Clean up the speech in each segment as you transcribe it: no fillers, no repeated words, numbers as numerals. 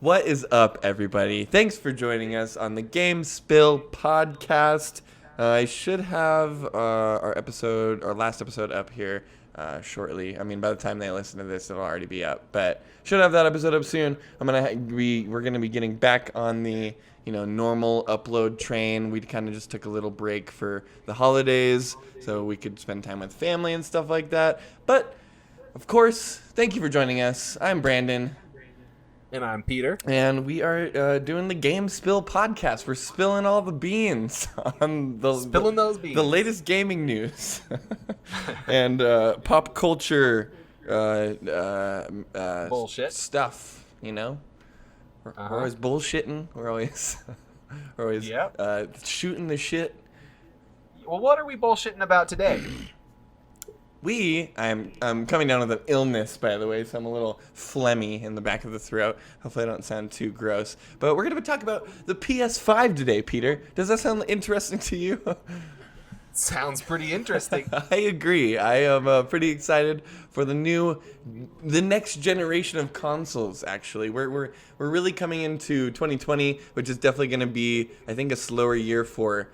What is up, everybody? Thanks for joining us on the GameSpill Podcast. I should have our last episode up here shortly. I mean, by the time they listen to this, it'll already be up. But should have that episode up soon. We're gonna be getting back on the normal upload train. We kind of just took a little break for the holidays, so we could spend time with family and stuff like that. But of course, thank you for joining us. I'm Brandon. And I'm Peter. And we are doing the GameSpill Podcast. We're spilling all the beans on those beans. The latest gaming news and pop culture bullshit stuff. We're always bullshitting. We're always shooting the shit. Well, what are we bullshitting about today? I'm coming down with an illness, by the way, so I'm a little phlegmy in the back of the throat. Hopefully I don't sound too gross. But we're going to talk about the PS5 today, Peter. Does that sound interesting to you? Sounds pretty interesting. I agree. I am pretty excited for the next generation of consoles, actually. We're really coming into 2020, which is definitely going to be, I think, a slower year for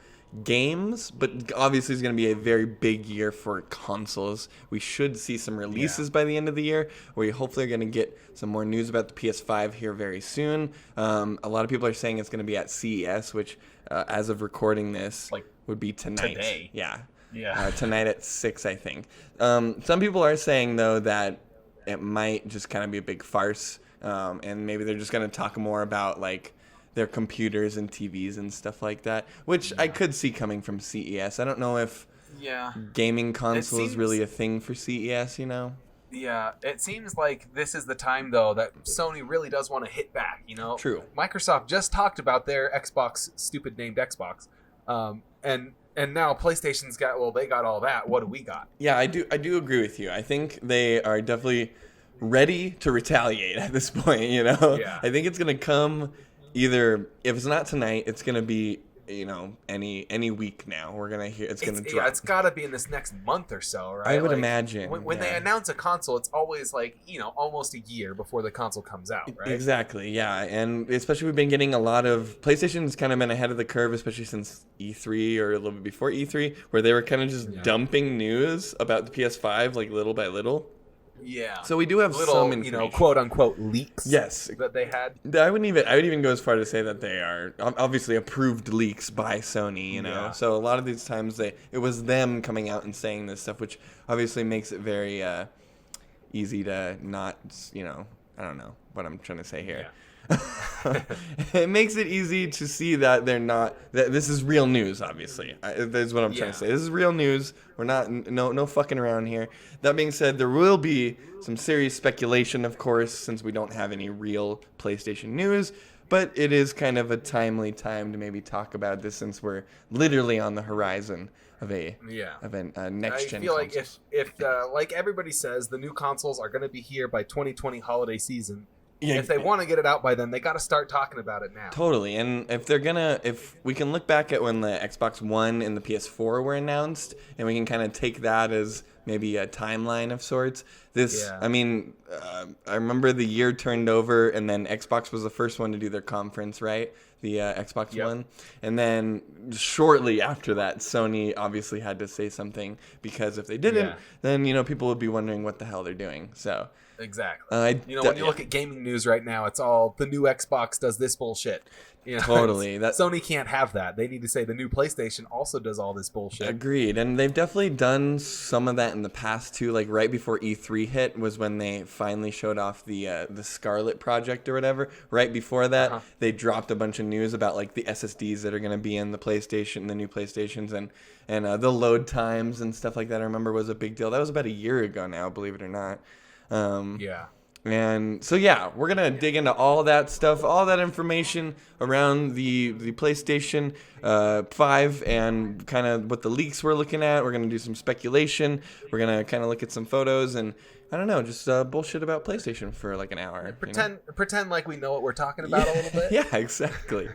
games, but obviously it's going to be a very big year for consoles. We should see some releases by the end of the year. We hopefully are going to get some more news about the PS5 here very soon. A lot of people are saying it's going to be at CES, which as of recording this would be tonight. Today. Yeah. Tonight at 6, I think. Some people are saying, though, that it might just kind of be a big farce, and maybe they're just going to talk more about their computers and TVs and stuff like that, which I could see coming from CES. I don't know if gaming console is really a thing for CES, Yeah, it seems like this is the time, though, that Sony really does want to hit back, True. Microsoft just talked about their Xbox, stupid named Xbox, and now PlayStation's they got all that. What do we got? Yeah, I do agree with you. I think they are definitely ready to retaliate at this point, Yeah. I think it's going to come either, if it's not tonight, it's going to be, any week now. We're going to hear, it's going to drop. Yeah, it's got to be in this next month or so, right? I would imagine. When they announce a console, it's always almost a year before the console comes out, right? Exactly, yeah. And especially we've been getting a lot of, PlayStation's kind of been ahead of the curve, especially since E3 or a little bit before E3, where they were kind of just dumping news about the PS5 little by little. Yeah. So we do have some information. quote unquote leaks. Yes. That they had. I would even go as far to say that they are obviously approved leaks by Sony, Yeah. So a lot of these times it was them coming out and saying this stuff, which obviously makes it very easy to not, I don't know what I'm trying to say here. Yeah. It makes it easy to see that that this is real news, obviously. That's what I'm trying to say. This is real news. We're not no fucking around here. That being said, there will be some serious speculation, of course, since we don't have any real PlayStation news, but it is kind of a timely time to maybe talk about this since we're literally on the horizon of a next gen. I feel like if like everybody says, the new consoles are going to be here by 2020 holiday season. Yeah, if they want to get it out by then, they got to start talking about it now. Totally. And if we can look back at when the Xbox One and the PS4 were announced, and we can kind of take that as maybe a timeline of sorts. I remember the year turned over, and then Xbox was the first one to do their conference, right? The Xbox One. And then shortly after that, Sony obviously had to say something, because if they didn't, then, people would be wondering what the hell they're doing. So... Exactly. When you look at gaming news right now, it's all the new Xbox does this bullshit. Totally. Sony can't have that. They need to say the new PlayStation also does all this bullshit. Agreed. And they've definitely done some of that in the past too. Like right before E3 hit was when they finally showed off the Scarlet project or whatever. Right before that, they dropped a bunch of news about the SSDs that are going to be in the PlayStation, the new PlayStations, and the load times and stuff like that. I remember was a big deal. That was about a year ago now, believe it or not. And so we're gonna dig into all that stuff, all that information around the PlayStation 5 and kind of what the leaks we're looking at. We're gonna do some speculation. We're gonna kind of look at some photos and I don't know, just bullshit about PlayStation for an hour. Pretend like we know what we're talking about a little bit. Yeah, exactly.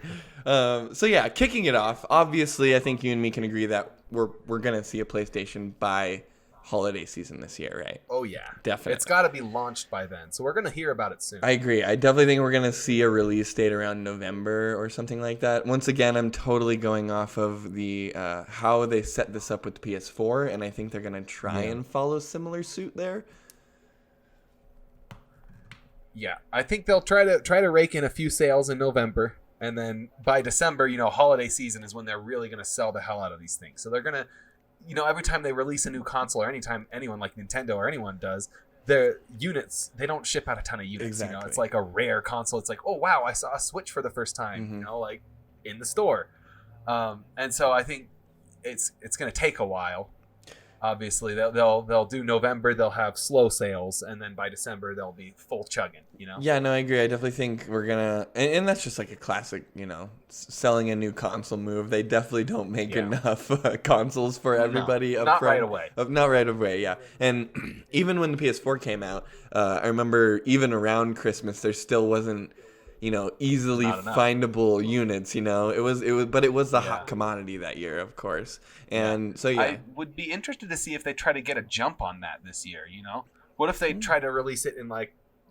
Kicking it off. Obviously, I think you and me can agree that we're gonna see a PlayStation by holiday season this year, right? Oh yeah, Definitely. It's got to be launched by then, so we're gonna hear about it soon. I agree. I definitely think we're gonna see a release date around November or something like that. Once again, I'm totally going off of the how they set this up with the PS4, and I think they're gonna try and follow similar suit there. Yeah, I think they'll try to rake in a few sales in November, and then by December, holiday season is when they're really gonna sell the hell out of these things. So they're gonna, every time they release a new console, or anytime anyone like Nintendo or anyone does, their units, they don't ship out a ton of units. Exactly. It's like a rare console. It's like, oh wow, I saw a Switch for the first time. Like in the store, and so I think it's gonna take a while. Obviously, they'll do November. They'll have slow sales, and then by December they'll be full chugging. Yeah, no, I agree. I definitely think we're gonna, and that's just like a classic, selling a new console move. They definitely don't make enough consoles for everybody up not front. Right away. Not right away. Yeah, and even when the PS4 came out, I remember even around Christmas there still wasn't, easily findable units. It was the hot commodity that year, of course. And so I would be interested to see if they try to get a jump on that this year. What if they try to release it in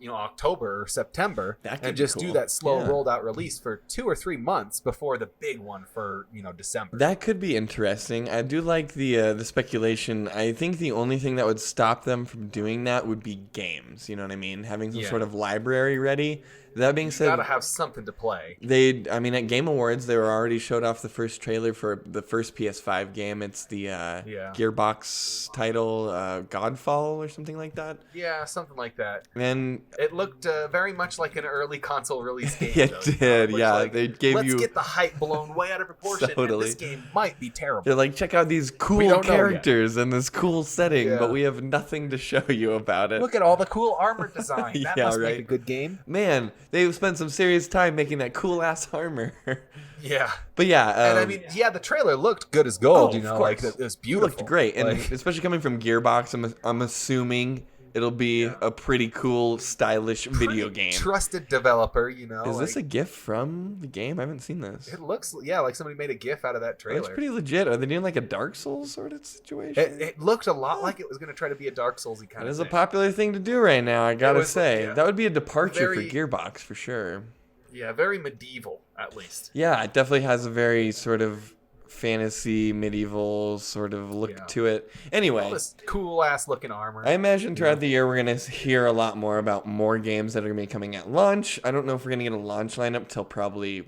October or September and just do that slow rolled out release for 2 or 3 months before the big one for December. That could be interesting. I do like the speculation. I think the only thing that would stop them from doing that would be games. You know what I mean? Having some sort of library ready. That being said, you gotta have something to play. At Game Awards, they were already showed off the first trailer for the first PS5 game. It's the Gearbox title, Godfall or something like that. Yeah, something like that. And it looked very much like an early console release game. It did, yeah. Like, they gave let's get the hype blown way out of proportion. Totally. And this game might be terrible. They're like, check out these cool characters and this cool setting, but we have nothing to show you about it. Look at all the cool armor design. That must make a good game. Man, they've spent some serious time making that cool ass armor. Yeah. But yeah. And the trailer looked good as gold, like it was beautiful. It looked great. And especially coming from Gearbox, I'm assuming it'll be a pretty cool, stylish video game. Trusted developer, Is this a GIF from the game? I haven't seen this. It looks, like somebody made a GIF out of that trailer. It's pretty legit. Are they doing like a Dark Souls sort of situation? It looked a lot like it was going to try to be a Dark Soulsy kind of thing. That is a popular thing to do right now, I gotta say. That would be a departure for Gearbox, for sure. Yeah, very medieval, at least. Yeah, it definitely has a very sort of fantasy, medieval sort of look to it. Anyway. All this cool-ass looking armor. I imagine throughout the year we're going to hear a lot more about more games that are going to be coming at launch. I don't know if we're going to get a launch lineup till probably,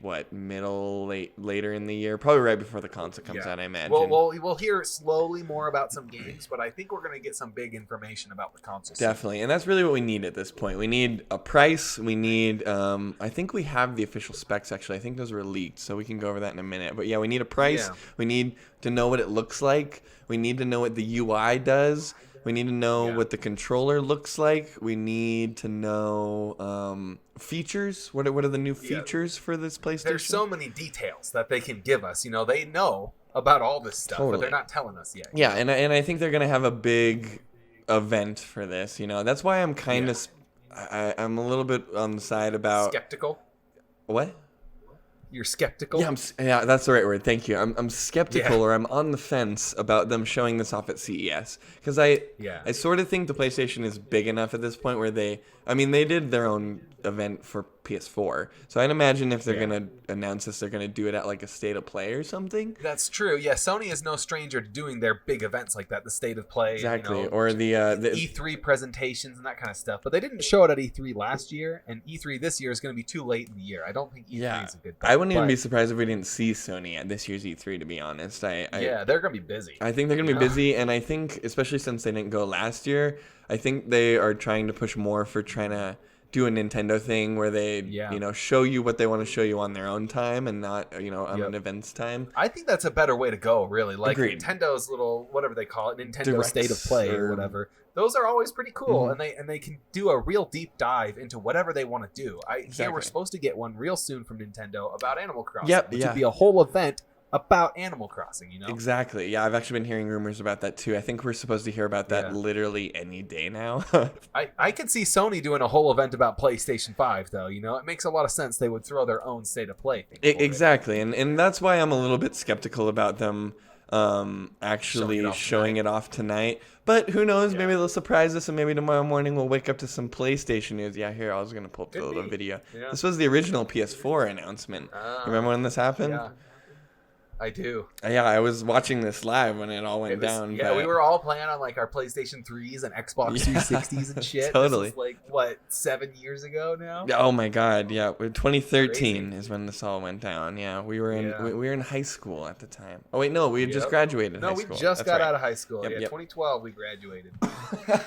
later in the year. Probably right before the console comes out, I imagine. Well, we'll hear slowly more about some games, but I think we're going to get some big information about the console. Definitely, and that's really what we need at this point. We need a price. We need, I think we have the official specs, actually. I think those were leaked, so we can go over that in a minute. But yeah, we need a price. Yeah. We need to know what it looks like. We need to know what the UI does. We need to know what the controller looks like. We need to know features. What are the new features for this PlayStation? There's so many details that they can give us. They know about all this stuff, but they're not telling us yet. Yeah, and I think they're going to have a big event for this. That's why I'm kind of... I'm a little bit on the side about... Skeptical? What? You're skeptical? Yeah, that's the right word. Thank you. I'm skeptical, or I'm on the fence about them showing this off at CES, because I sort of think the PlayStation is big enough at this point where they did their own event for PS4, so I'd imagine if they're gonna announce this, they're gonna do it at like a State of Play or something. That's true. Yeah, Sony is no stranger to doing their big events like that, the State of Play, exactly, or the E3 presentations and that kind of stuff. But they didn't show it at E3 last year, and E3 this year is going to be too late in the year. I don't think E3 is a good thing. I wouldn't even be surprised if we didn't see Sony at this year's E3, to be honest. They're going to be busy. I think they're going to be busy, and I think, especially since they didn't go last year, I think they are trying to push more for trying to do a Nintendo thing where they, show you what they want to show you on their own time and not, on an event's time. I think that's a better way to go, really. Like Agreed. Nintendo's little, whatever they call it, Nintendo State of Play or whatever. Those are always pretty cool, and they can do a real deep dive into whatever they want to do. Hear we're supposed to get one real soon from Nintendo about Animal Crossing, which would be a whole event about Animal Crossing, Exactly. Yeah, I've actually been hearing rumors about that too. I think we're supposed to hear about that literally any day now. I could see Sony doing a whole event about PlayStation 5, though. It makes a lot of sense they would throw their own State of Play thing. Exactly, and that's why I'm a little bit skeptical about them actually showing it off tonight. But who knows? Maybe they'll surprise us, and maybe tomorrow morning we'll wake up to some PlayStation news. Yeah, here, I was going to pull up the little video. Yeah. This was the original PS4 announcement. Remember when this happened? Yeah. I do. Yeah, I was watching this live when it all went down. Yeah, we were all playing on like our PlayStation 3s and Xbox 360s and shit. Totally. This was like, what, 7 years ago now? Oh my god, yeah. 2013 is when this all went down. Yeah, we were in high school at the time. Oh wait, no, we had just graduated high school. No, we just got out of high school. Yep. 2012 we graduated.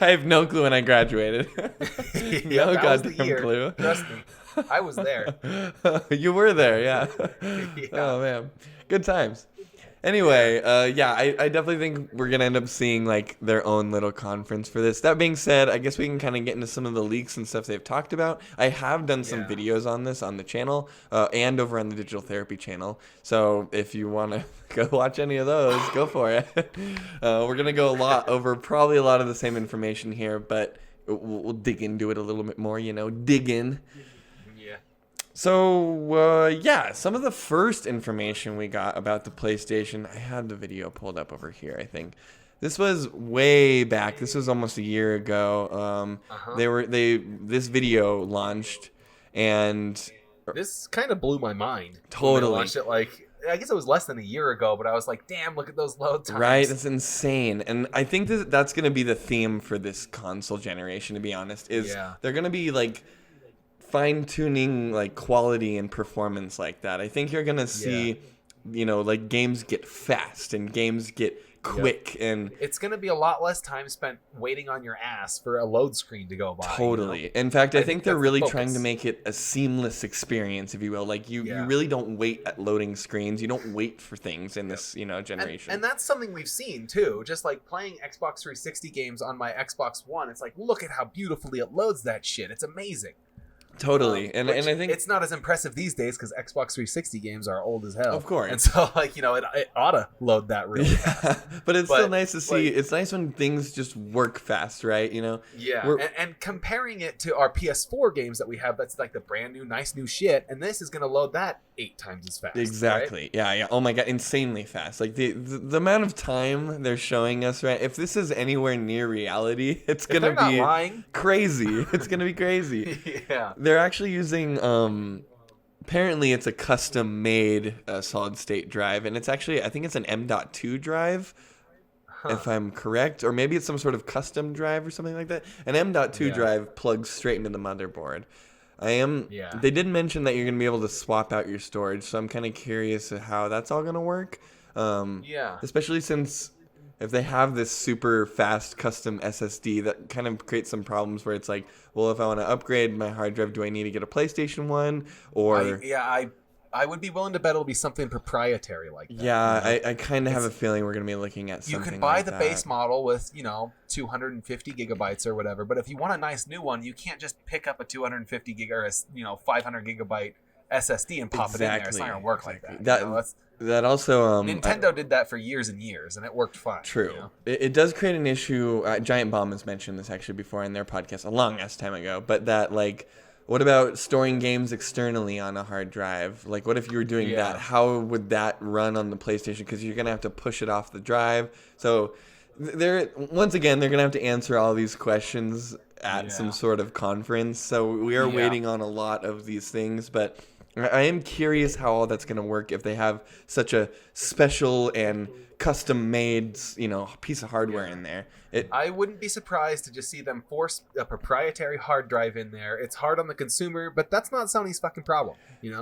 I have no clue when I graduated. No goddamn clue. Trust me. I was there. You were there, yeah. Oh man. Good times. Anyway, I definitely think we're going to end up seeing like their own little conference for this. That being said, I guess we can kind of get into some of the leaks and stuff they've talked about. I have done some videos on this on the channel and over on the Digital Therapy channel. So if you want to go watch any of those, go for it. We're going to go over probably a lot of the same information here, but we'll dig into it a little bit more, dig in. So, some of the first information we got about the PlayStation, I had the video pulled up over here, I think. This was way back. This was almost a year ago. This video launched, and this kind of blew my mind. Totally. They launched it I guess it was less than a year ago, but I was like, damn, look at those load times. Right, that's insane. And I think that's going to be the theme for this console generation, to be honest, is they're going to be like fine-tuning like quality and performance like that. I think you're gonna see like games get fast and games get quick, and it's gonna be a lot less time spent waiting on your ass for a load screen to go by. Totally. In fact, I think they're really trying to make it a seamless experience, if you will. Like you really don't wait at loading screens. You don't wait for things in this generation. And that's something we've seen too. Just like playing Xbox 360 games on my Xbox One, it's like, look at how beautifully it loads that shit. It's amazing. Totally, and I think it's not as impressive these days because Xbox 360 games are old as hell. Of course, and so it ought to load that really fast. But it's still nice to see. It's nice when things just work fast, right? Yeah, and comparing it to our PS4 games that we have, that's like the brand new, nice new shit, and this is gonna load that 8 times as fast. Exactly. Right? Yeah. Oh my god, insanely fast. Like the amount of time they're showing us, right? If this is anywhere near reality, it's gonna be crazy. It's gonna be crazy. Yeah. They're actually using apparently it's a custom made solid state drive, and it's actually, I think it's an M.2 drive, if I'm correct, or maybe it's some sort of custom drive or something like that. An M.2 drive plugs straight into the motherboard. They did mention that you're going to be able to swap out your storage, so I'm kind of curious how that's all going to work. Especially since if they have this super fast custom SSD, that kind of creates some problems where it's like, well, if I want to upgrade my hard drive, do I need to get a PlayStation 1? Or I would be willing to bet it'll be something proprietary like that. Yeah, I kind of have a feeling we're going to be looking at something like that. You can buy the base model with, 250 gigabytes or whatever, but if you want a nice new one, you can't just pick up a 250 gig or a 500 gigabyte SSD and pop it in there. It's not going to work like that. That also Nintendo did that for years and years, and it worked fine. True. It does create an issue. Giant Bomb has mentioned this actually before in their podcast a long ass time ago, but that what about storing games externally on a hard drive? Like, what if you were doing that? How would that run on the PlayStation? Because you're gonna have to push it off the drive. So they're going to have to answer all these questions at some sort of conference. So we are waiting on a lot of these things, but I am curious how all that's going to work if they have such a special and custom-made, piece of hardware in there. I wouldn't be surprised to just see them force a proprietary hard drive in there. It's hard on the consumer, but that's not Sony's fucking problem,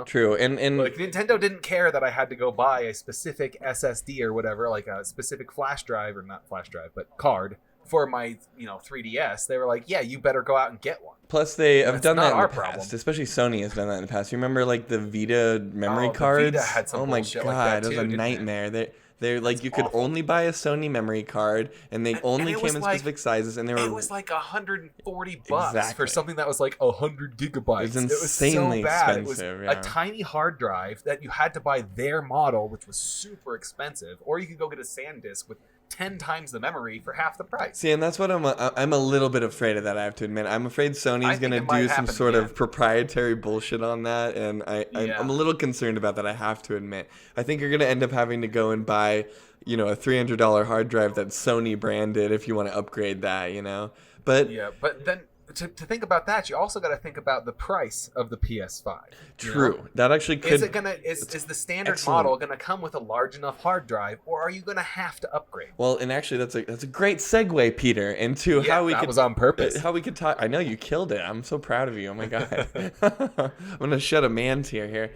True, and Nintendo didn't care that I had to go buy a specific SSD or whatever, like a specific flash drive, or not flash drive, but card for my 3DS. They were like, yeah, you better go out and get one. Plus, they have done that in the past. Especially Sony has done that in the past. You remember, the Vita memory cards? Vita had some my god, like that it was a nightmare. They're like, you could only buy a Sony memory card, and they only came in specific sizes, and it was like $140 for something that was like 100 gigabytes. It was insanely expensive. It was a tiny hard drive that you had to buy their model, which was super expensive, or you could go get a SanDisk with 10 times the memory for half the price. See, and that's what I'm a little bit afraid of that, I have to admit. I'm afraid Sony's going to do some sort of proprietary bullshit on that, and I'm a little concerned about that, I have to admit. I think you're going to end up having to go and buy, a $300 hard drive that's Sony branded if you want to upgrade that, But yeah, but then to think about that, you also got to think about the price of the PS5. True. That actually could. Is the standard model gonna come with a large enough hard drive, or are you gonna have to upgrade? Well, and actually, that's a great segue, Peter, into how we was on purpose. How we could talk. I know you killed it. I'm so proud of you. Oh my god. I'm gonna shed a man tear here.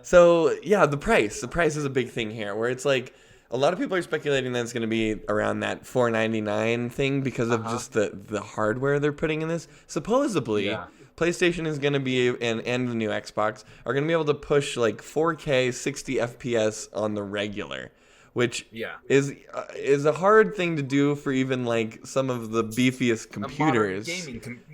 So yeah, the price. The price is a big thing here, where it's like. A lot of people are speculating that it's going to be around that $499 thing because of just the hardware they're putting in this. Supposedly, PlayStation is going to be, and the new Xbox, are going to be able to push like 4K 60 FPS on the regular, which is a hard thing to do for even like some of the beefiest computers.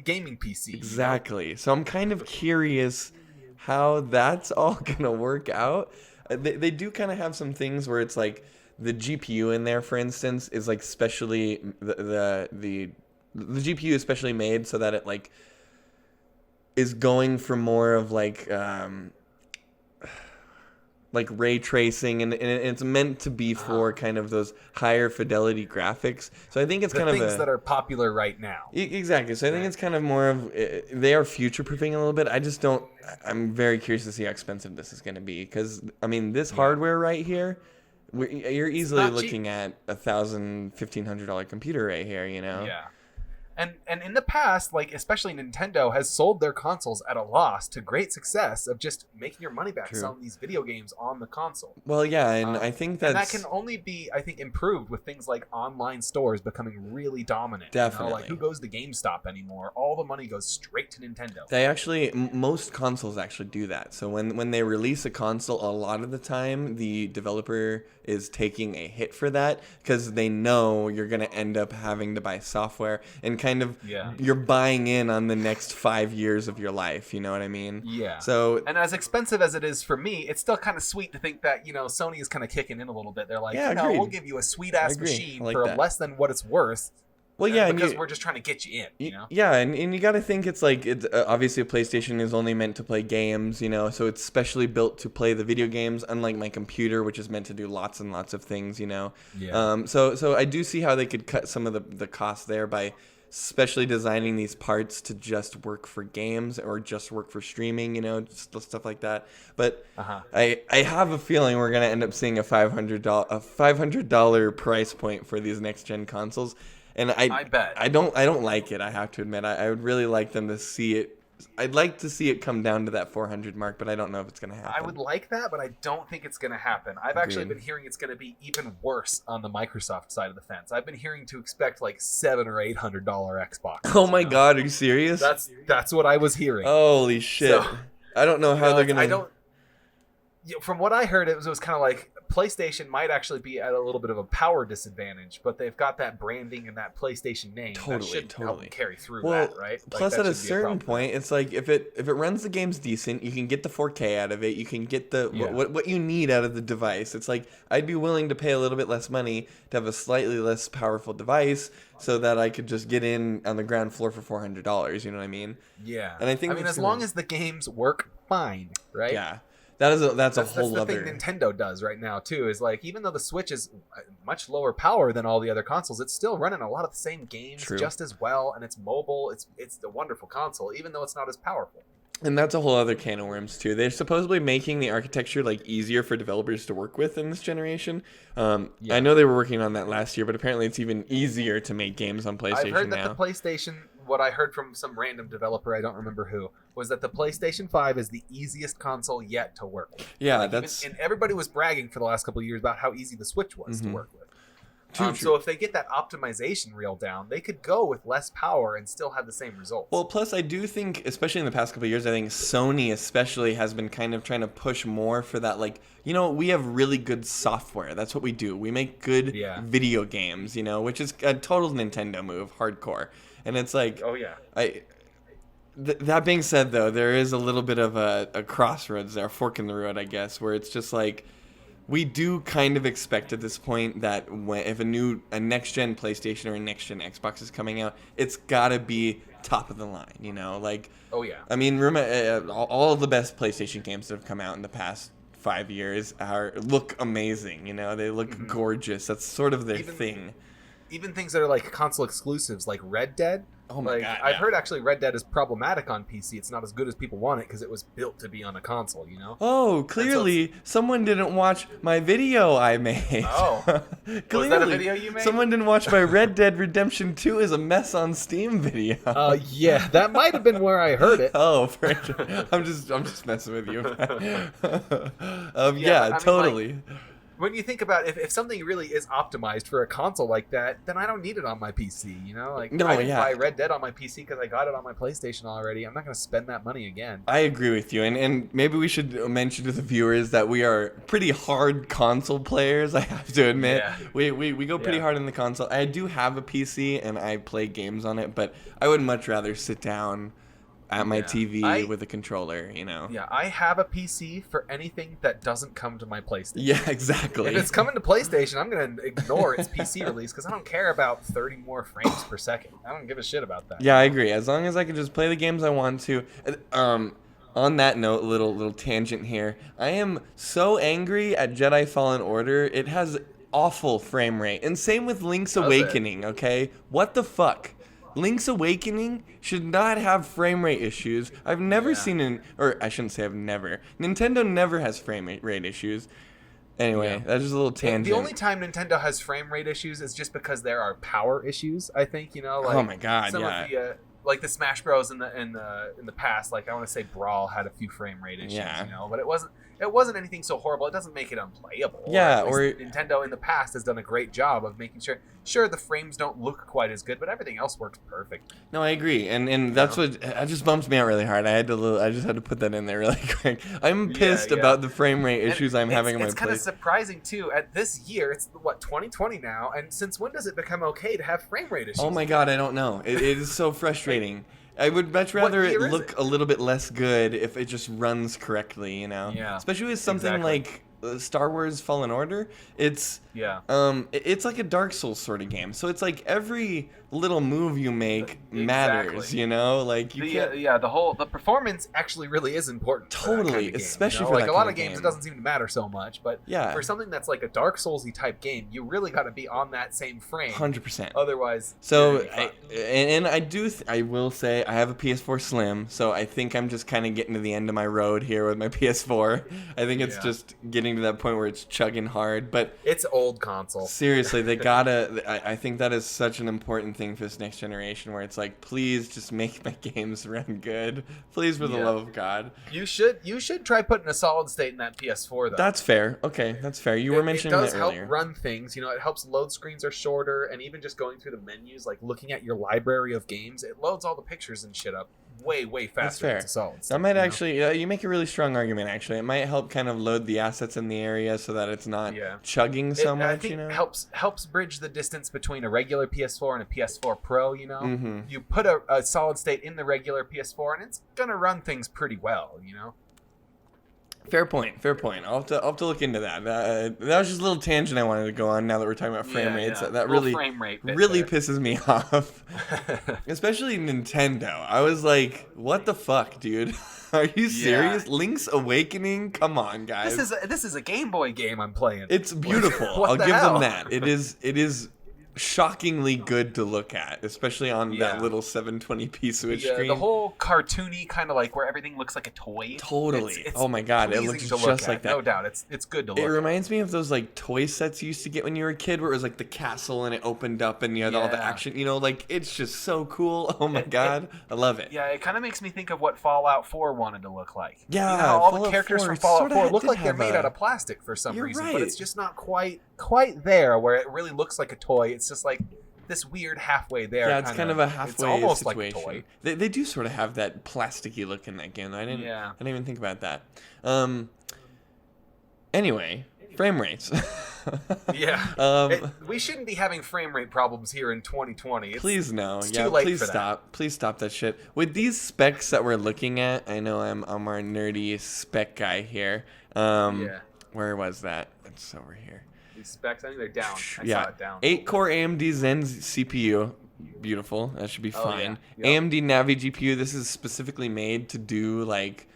Gaming PC. Exactly. So I'm kind of curious how that's all going to work out. They do kind of have some things where it's like, the GPU in there, for instance, is like specially the GPU is specially made so that it like is going for more of like ray tracing, and it's meant to be for kind of those higher fidelity graphics. So I think it's kind of things that are popular right now. Exactly. So I think it's kind of more of they are future proofing a little bit. I'm very curious to see how expensive this is going to be, because I mean this hardware right here. You're easily looking at $1,000-$1,500 computer right here, Yeah. And in the past, like especially Nintendo has sold their consoles at a loss to great success of just making your money back selling these video games on the console. Well, yeah, and I think that can only be, I think, improved with things like online stores becoming really dominant. Definitely. Like who goes to GameStop anymore? All the money goes straight to Nintendo. They actually, most consoles actually do that. So when they release a console, a lot of the time the developer is taking a hit for that because they know you're going to end up having to buy software and kind of you're buying in on the next 5 years of your life, you know what I mean? Yeah. So, and as expensive as it is for me, it's still kind of sweet to think that Sony is kind of kicking in a little bit. They're like, we'll give you a sweet ass machine for less than what it's worth. Well, yeah, because we're just trying to get you in, Yeah, and you got to think it's like obviously a PlayStation is only meant to play games, so it's specially built to play the video games, unlike my computer, which is meant to do lots and lots of things, Yeah. So I do see how they could cut some of the costs there by specially designing these parts to just work for games or just work for streaming, just stuff like that. But I have a feeling we're gonna end up seeing a $500 price point for these next gen consoles. And I bet. I don't like it, I have to admit. I would really like them to see it. I'd like to see it come down to that 400 mark, but I don't know if it's going to happen. I would like that, but I don't think it's going to happen. I've actually been hearing it's going to be even worse on the Microsoft side of the fence. I've been hearing to expect like $700 or $800 Xbox. Oh my God, are you serious? That's what I was hearing. Holy shit! So, I don't know how they're going to. From what I heard, it was kind of like PlayStation might actually be at a little bit of a power disadvantage, but they've got that branding and that PlayStation name that should help them carry through that, right? Plus, at a certain point, it's like if it runs the games decent, you can get the 4K out of it. You can get the what you need out of the device. It's like I'd be willing to pay a little bit less money to have a slightly less powerful device so that I could just get in on the ground floor for $400. You know what I mean? Yeah. And I think as long as the games work fine, right? Yeah. That's a whole other thing Nintendo does right now too, is like even though the Switch is much lower power than all the other consoles, it's still running a lot of the same games just as well, and it's mobile. It's a wonderful console, even though it's not as powerful. And that's a whole other can of worms too. They're supposedly making the architecture like easier for developers to work with in this generation. I know they were working on that last year, but apparently it's even easier to make games on PlayStation now. I've heard that the PlayStation, what I heard from some random developer, I don't remember who, was that the PlayStation 5 is the easiest console yet to work with. Yeah, and everybody was bragging for the last couple of years about how easy the Switch was to work with. So if they get that optimization reel down, they could go with less power and still have the same results. Well, plus I do think, especially in the past couple of years, I think Sony especially has been kind of trying to push more for that. Like, we have really good software. That's what we do. We make good video games, which is a total Nintendo move, hardcore. And it's like, oh yeah. That being said, though, there is a little bit of a crossroads there, a fork in the road, I guess, where it's just like, we do kind of expect at this point that if a next-gen PlayStation or a next-gen Xbox is coming out, it's gotta be top of the line, you know? Like, oh yeah. I mean, remember, all of the best PlayStation games that have come out in the past 5 years look amazing, you know? They look gorgeous. That's sort of their thing. Even things that are like console exclusives, like Red Dead. Oh my God! I've heard actually Red Dead is problematic on PC. It's not as good as people want it because it was built to be on a console, you know. Oh, clearly someone didn't watch my video I made. Oh, clearly, was that a video you made? Someone didn't watch my Red Dead Redemption 2 is a mess on Steam video. Yeah, that might have been where I heard it. Oh, I'm just messing with you. Yeah, totally. Like, when you think about if something really is optimized for a console like that, then I don't need it on my PC, you know? Like, I didn't buy Red Dead on my PC because I got it on my PlayStation already. I'm not going to spend that money again. I agree with you. And maybe we should mention to the viewers that we are pretty hard console players, I have to admit. Yeah. We go pretty hard in the console. I do have a PC and I play games on it, but I would much rather sit down at my TV with a controller, you know? Yeah, I have a PC for anything that doesn't come to my PlayStation. Yeah, exactly. If it's coming to PlayStation, I'm going to ignore its PC release because I don't care about 30 more frames per second. I don't give a shit about that. Yeah, I agree. As long as I can just play the games I want to. On that note, little tangent here. I am so angry at Jedi Fallen Order. It has awful frame rate. And same with Link's Awakening, okay? What the fuck? Link's Awakening should not have frame rate issues. I've never seen or I shouldn't say I've never. Nintendo never has frame rate issues. Anyway, that's just a little tangent. The only time Nintendo has frame rate issues is just because there are power issues, I think, you know, like oh my God, some of the like the Smash Bros in the past, like I want to say Brawl had a few frame rate issues, you know, but it wasn't anything so horrible. It doesn't make it unplayable. Yeah, or Nintendo in the past has done a great job of making sure the frames don't look quite as good, but everything else works perfect. No, I agree, and that's what just bumps me out really hard. I just had to put that in there really quick. I'm pissed about the frame rate issues I'm having on my It's kind of surprising too. At this year, it's 2020 now, and since when does it become okay to have frame rate issues? Oh my God, I don't know. It is so frustrating. I would much rather it look a little bit less good if it just runs correctly, you know? Yeah. Especially with something like Star Wars Fallen Order. It's like a Dark Souls sort of game. So it's like every little move you make matters, you know? Like the performance actually really is important. Totally, kind of game, especially you know? for like that a lot kind of games game. it doesn't seem to matter so much, but for something that's like a Dark Soulsy type game, you really got to be on that same frame. 100%. Otherwise, so I will say I have a PS4 Slim, so I think I'm just kind of getting to the end of my road here with my PS4. I think it's just getting to that point where it's chugging hard, but it's old console. Seriously, they gotta. I think that is such an important thing for this next generation, where it's like, please just make my games run good, please, for the love of God. You should try putting a solid state in that PS4 though. That's fair. Okay, that's fair. You were mentioning that earlier. It does help run things. You know, it helps load screens are shorter, and even just going through the menus, like looking at your library of games, it loads all the pictures and shit up way faster than solid state. That might actually, you make a really strong argument. Actually, it might help kind of load the assets in the area so that it's not chugging so much. I think you know, helps bridge the distance between a regular PS4 and a PS4 Pro. You know, you put a solid state in the regular PS4, and it's gonna run things pretty well. You know. Fair point. I'll have to look into that. That was just a little tangent I wanted to go on now that we're talking about frame rates. That really pisses me off. Especially Nintendo. I was like, what the fuck, dude? Are you serious? Link's Awakening? Come on, guys. This is a Game Boy game I'm playing. It's beautiful. I'll give them that. It is shockingly good to look at, especially on that little 720p Switch screen. The whole cartoony kind of like where everything looks like a toy. Totally. It's oh my God, it looks just like that. No doubt, it's good to look at. It reminds me of those like toy sets you used to get when you were a kid, where it was like the castle and it opened up and you had all the action. You know, like it's just so cool. Oh my God, I love it. Yeah, it kind of makes me think of what Fallout 4 wanted to look like. Yeah, you know, all the characters from Fallout 4 look like they're made out of plastic for some reason, but it's just not quite there where it really looks like a toy. It's just like this weird halfway there. Yeah, it's kind of a halfway it's almost situation. Like a toy. They do sort of have that plasticky look in that game. I didn't even think about that. Anyway, frame rates. We shouldn't be having frame rate problems here in 2020. Please no. It's too late please for stop. that. Please stop that shit. With these specs that we're looking at, I know I'm our nerdy spec guy here. Where was that? It's over here. These specs, I think they're down. I Yeah, saw it down. 8-core AMD Zen CPU. Beautiful. That should be fine. Yeah. Yep. AMD Navi GPU. This is specifically made to do like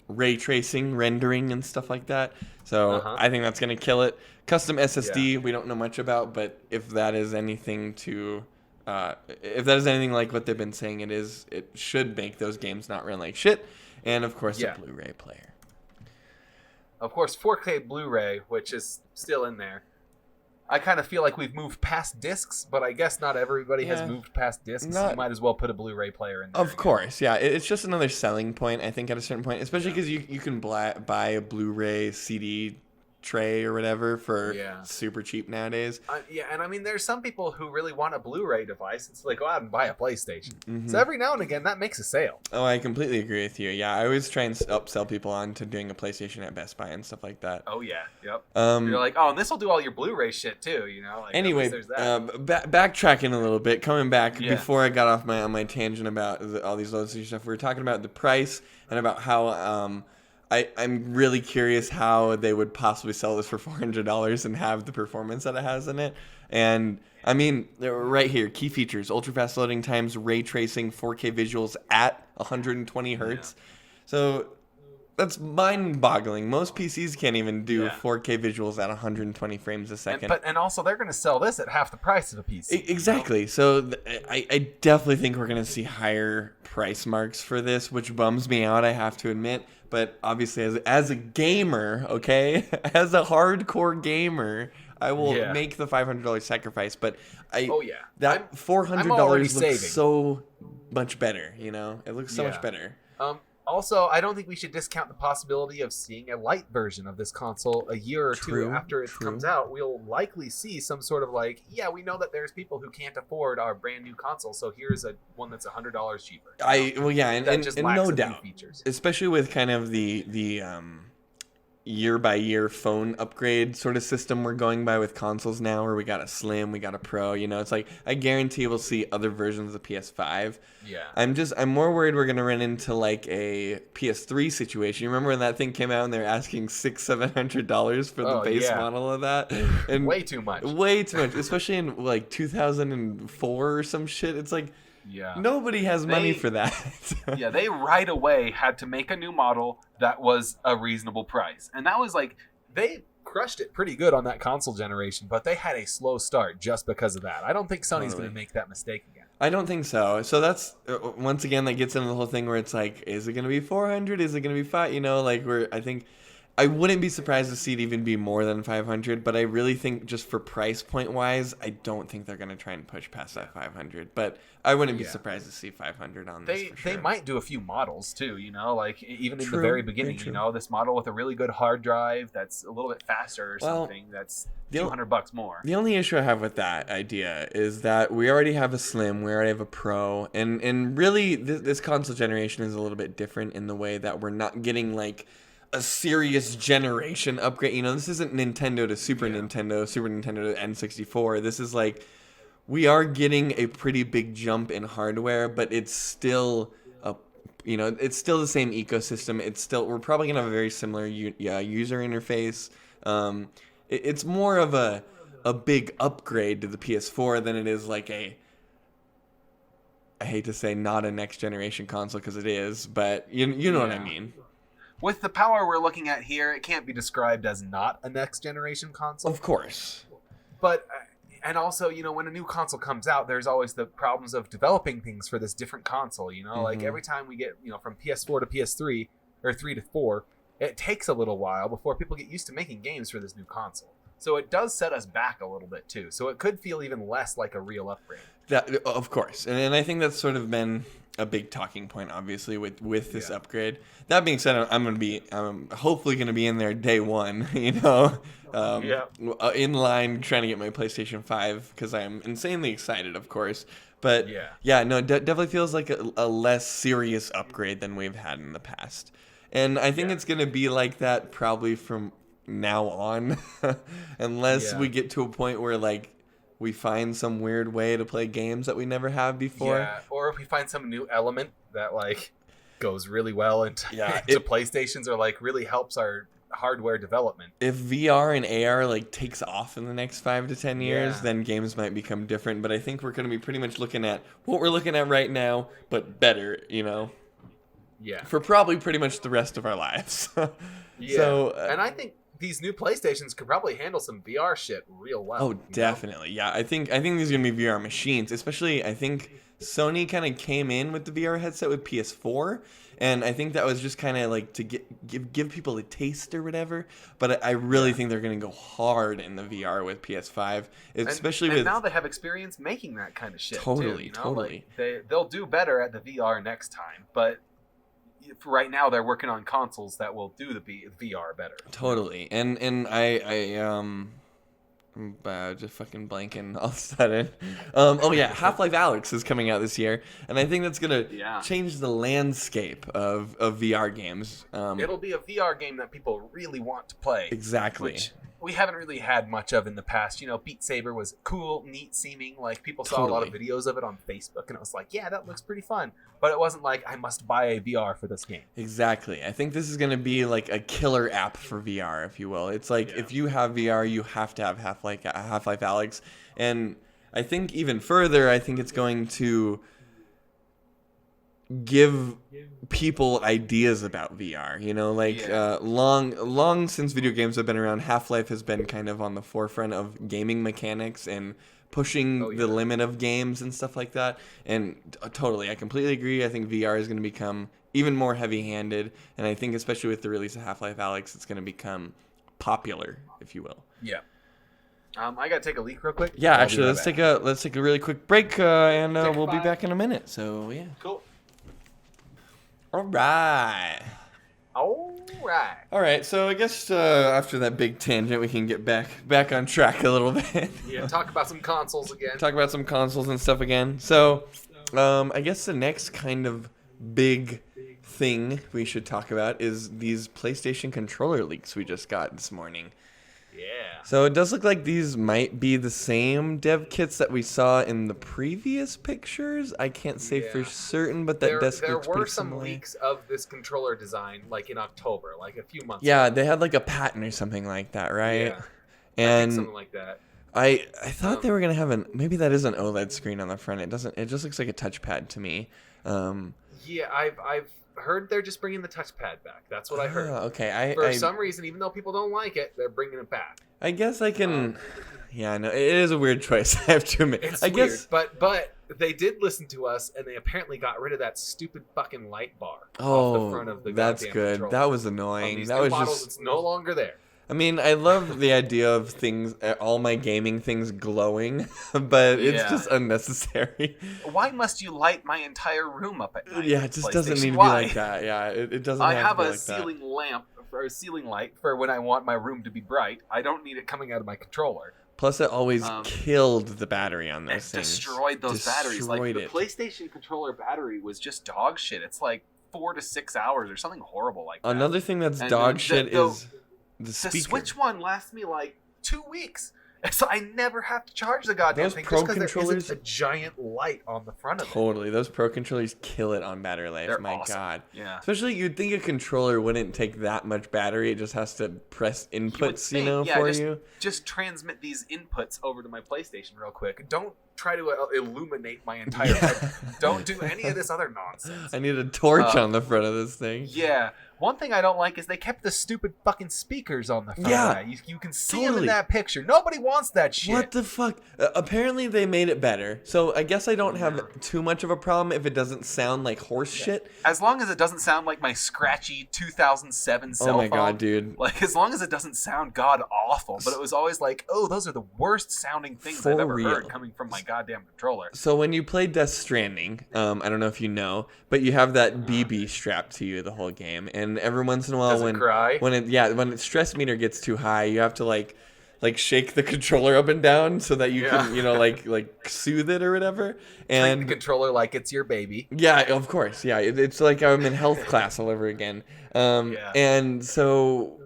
ray tracing, rendering, and stuff like that. So I think that's gonna kill it. Custom SSD. We don't know much about, but if that is anything like what they've been saying, it should make those games not run like shit. And of course, a Blu-ray player. Of course, 4K Blu-ray, which is still in there. I kind of feel like we've moved past discs, but I guess not everybody has moved past discs. You might as well put a Blu-ray player in there. Of course, yeah. It's just another selling point, I think, at a certain point, especially because you can buy a Blu-ray CD tray or whatever for super cheap nowadays. And I mean, there's some people who really want a Blu-ray device, and so they go out and buy a PlayStation. So every now and again, that makes a sale. Oh, I completely agree with you. Yeah, I always try and upsell people on to doing a PlayStation at Best Buy and stuff like that. Oh yeah, yep. You're like, oh, and this will do all your Blu-ray shit too, you know. Like, anyway, backtracking a little bit, coming back before I got off on my tangent about all these low stuff, we were talking about the price and about how I'm really curious how they would possibly sell this for $400 and have the performance that it has in it. And I mean, right here, key features: ultra fast loading times, ray tracing, 4K visuals at 120 hertz. So that's mind-boggling. Most PCs can't even do 4K visuals at 120 frames a second. And also, they're going to sell this at half the price of a PC. Exactly. You know? So I definitely think we're going to see higher price marks for this, which bums me out, I have to admit. But obviously, as a gamer, okay, as a hardcore gamer, I will make the $500 sacrifice. But that $400 looks so much better. You know, it looks so much better. Also, I don't think we should discount the possibility of seeing a light version of this console a year or two after it comes out. We'll likely see some sort of like, we know that there's people who can't afford our brand new console, so here's one that's $100 cheaper. And no doubt, features. Especially with kind of the year by year phone upgrade sort of system we're going by with consoles now, where we got a Slim, we got a Pro. You know, it's like I guarantee we'll see other versions of PS5. Yeah. I'm more worried we're gonna run into like a PS3 situation. You remember when that thing came out and they're asking $600-$700 for the base model of that? And way too much, especially in like 2004 or some shit. It's like. Yeah. Nobody has money for that. They right away had to make a new model that was a reasonable price. And that was like, they crushed it pretty good on that console generation, but they had a slow start just because of that. I don't think Sony's going to make that mistake again. I don't think so. So that's, once again, that gets into the whole thing where it's like, is it going to be 400? Is it going to be 5? You know, like I wouldn't be surprised to see it even be more than 500, but I really think just for price point wise, I don't think they're going to try and push past that 500. But I wouldn't be surprised to see 500 on this. They might do a few models too, you know, like even in the very beginning, you know, this model with a really good hard drive that's a little bit faster or something that's $200 more. The only issue I have with that idea is that we already have a Slim, we already have a Pro, and really this console generation is a little bit different in the way that we're not getting like a serious generation upgrade. You know, this isn't Nintendo to Super Nintendo, Super Nintendo to N64. This is like, we are getting a pretty big jump in hardware, but it's still it's still the same ecosystem. We're probably gonna have a very similar user interface. It's more of a big upgrade to the PS4 than it is like I hate to say not a next generation console, because it is, but you know what I mean. With the power we're looking at here, it can't be described as not a next-generation console. Of course. But, and also, you know, when a new console comes out, there's always the problems of developing things for this different console, you know? Like, every time we get, you know, from PS4 to PS3, or 3 to 4, it takes a little while before people get used to making games for this new console. So it does set us back a little bit, too. So it could feel even less like a real upgrade. Of course. And I think that's sort of been a big talking point, obviously, with this upgrade. That being said, I'm hopefully going to be in there day one, you know, in line trying to get my PlayStation 5, because I'm insanely excited, of course. But definitely feels like a less serious upgrade than we've had in the past. And I think it's going to be like that probably from now on, unless we get to a point where like we find some weird way to play games that we never have before. Yeah, or if we find some new element that like goes really well into PlayStations, or like really helps our hardware development. If VR and AR like takes off in the next 5 to 10 years, Yeah. then games might become different. But I think we're going to be pretty much looking at what we're looking at right now, but better, Yeah. for probably pretty much the rest of our lives. Yeah. So, and I think these new PlayStations could probably handle some VR shit real well. oh, definitely. Yeah, I think these are going to be VR machines. Especially, I think Sony kind of came in with the VR headset with PS4. And I think that was just kind of like to give people a taste or whatever. But I really think they're going to go hard in the VR with PS5, especially and with now they have experience making that kind of shit. Totally, too, totally. Like, they'll do better at the VR next time, but for right now they're working on consoles that will do the VR better. Totally. And I'm just fucking blanking all of a sudden. Oh yeah, Half-Life Alyx is coming out this year, and I think that's gonna change the landscape of VR games. It'll be a VR game that people really want to play. Exactly. Which we haven't really had much of in the past. Beat Saber was cool, neat seeming. Like, people saw a lot of videos of it on Facebook, and it was like, yeah, that looks pretty fun. But it wasn't like, I must buy a VR for this game. Exactly. I think this is going to be like a killer app for VR, if you will. It's like, if you have VR, you have to have Half-Life Alyx. And I think even further, I think it's going to give people ideas about VR, long since video games have been around, Half-Life has been kind of on the forefront of gaming mechanics and pushing the limit of games and stuff like that. And totally, I completely agree. I think VR is going to become even more heavy-handed, and I think especially with the release of Half-Life Alyx, it's going to become popular, if you will. Yeah. I gotta take a leak real quick. Yeah, actually, let's take a really quick break, and we'll be 5. back in a minute. So yeah. Cool. All right. All right. So I guess after that big tangent, we can get back on track a little bit. Yeah. Talk about some consoles again. Talk about some consoles and stuff again. So, I guess the next kind of big thing we should talk about is these PlayStation controller leaks we just got this morning. Yeah. So it does look like these might be the same dev kits that we saw in the previous pictures. I can't say for certain, but that desk looks pretty similar. There were some leaks of this controller design, like in October, like a few months ago. Yeah, they had like a patent or something like that, right? Yeah. And I think something like that. I thought they were gonna have maybe that is an OLED screen on the front. It doesn't. It just looks like a touchpad to me. Yeah, I've heard they're just bringing the touchpad back. That's what I heard. Okay, For some reason, even though people don't like it, they're bringing it back. I guess I can. Yeah, no, it is a weird choice. I have to admit. It's I weird, guess, but they did listen to us, and they apparently got rid of that stupid fucking light bar off the front of the that's goddamn good. controller. That was On annoying. these That new was models, just. it's no longer there. I mean, I love the idea of things, all my gaming things glowing, but it's just unnecessary. Why must you light my entire room up at night? Yeah, it just doesn't need to be like that. Yeah, it doesn't. I have have to be a like ceiling lamp or a ceiling light for when I want my room to be bright. I don't need it coming out of my controller. Plus, it always killed the battery on those things. Destroyed those batteries. Like the it. PlayStation controller battery was just dog shit. It's like 4 to 6 hours or something horrible like that. Another thing that's dog shit is the speaker. The Switch one lasts me like 2 weeks. So I never have to charge the goddamn thing Pro just because there controllers, isn't a giant light on the front of it. Totally. Those Pro controllers kill it on battery life. They're My awesome. God. Yeah. Especially, you'd think a controller wouldn't take that much battery. It just has to press inputs, for you. Just transmit these inputs over to my PlayStation real quick. Don't try to illuminate my entire head. Don't do any of this other nonsense. I need a torch on the front of this thing. Yeah. One thing I don't like is they kept the stupid fucking speakers on the front of that. You can see them in that picture. Nobody wants that shit. What the fuck? Apparently they made it better. So I guess I don't have too much of a problem if it doesn't sound like horse shit. As long as it doesn't sound like my scratchy 2007 cell phone. Oh my God, dude. Like, as long as it doesn't sound god awful. But it was always like, oh, those are the worst sounding things I've ever heard coming from my goddamn controller. So when you play Death Stranding, I don't know if you know, but you have that BB strapped to you the whole game, and every once in a while when its stress meter gets too high, you have to like shake the controller up and down so that you can like soothe it or whatever. And treat the controller like it's your baby. Yeah, of course. Yeah, it's like I'm in health class all over again. And so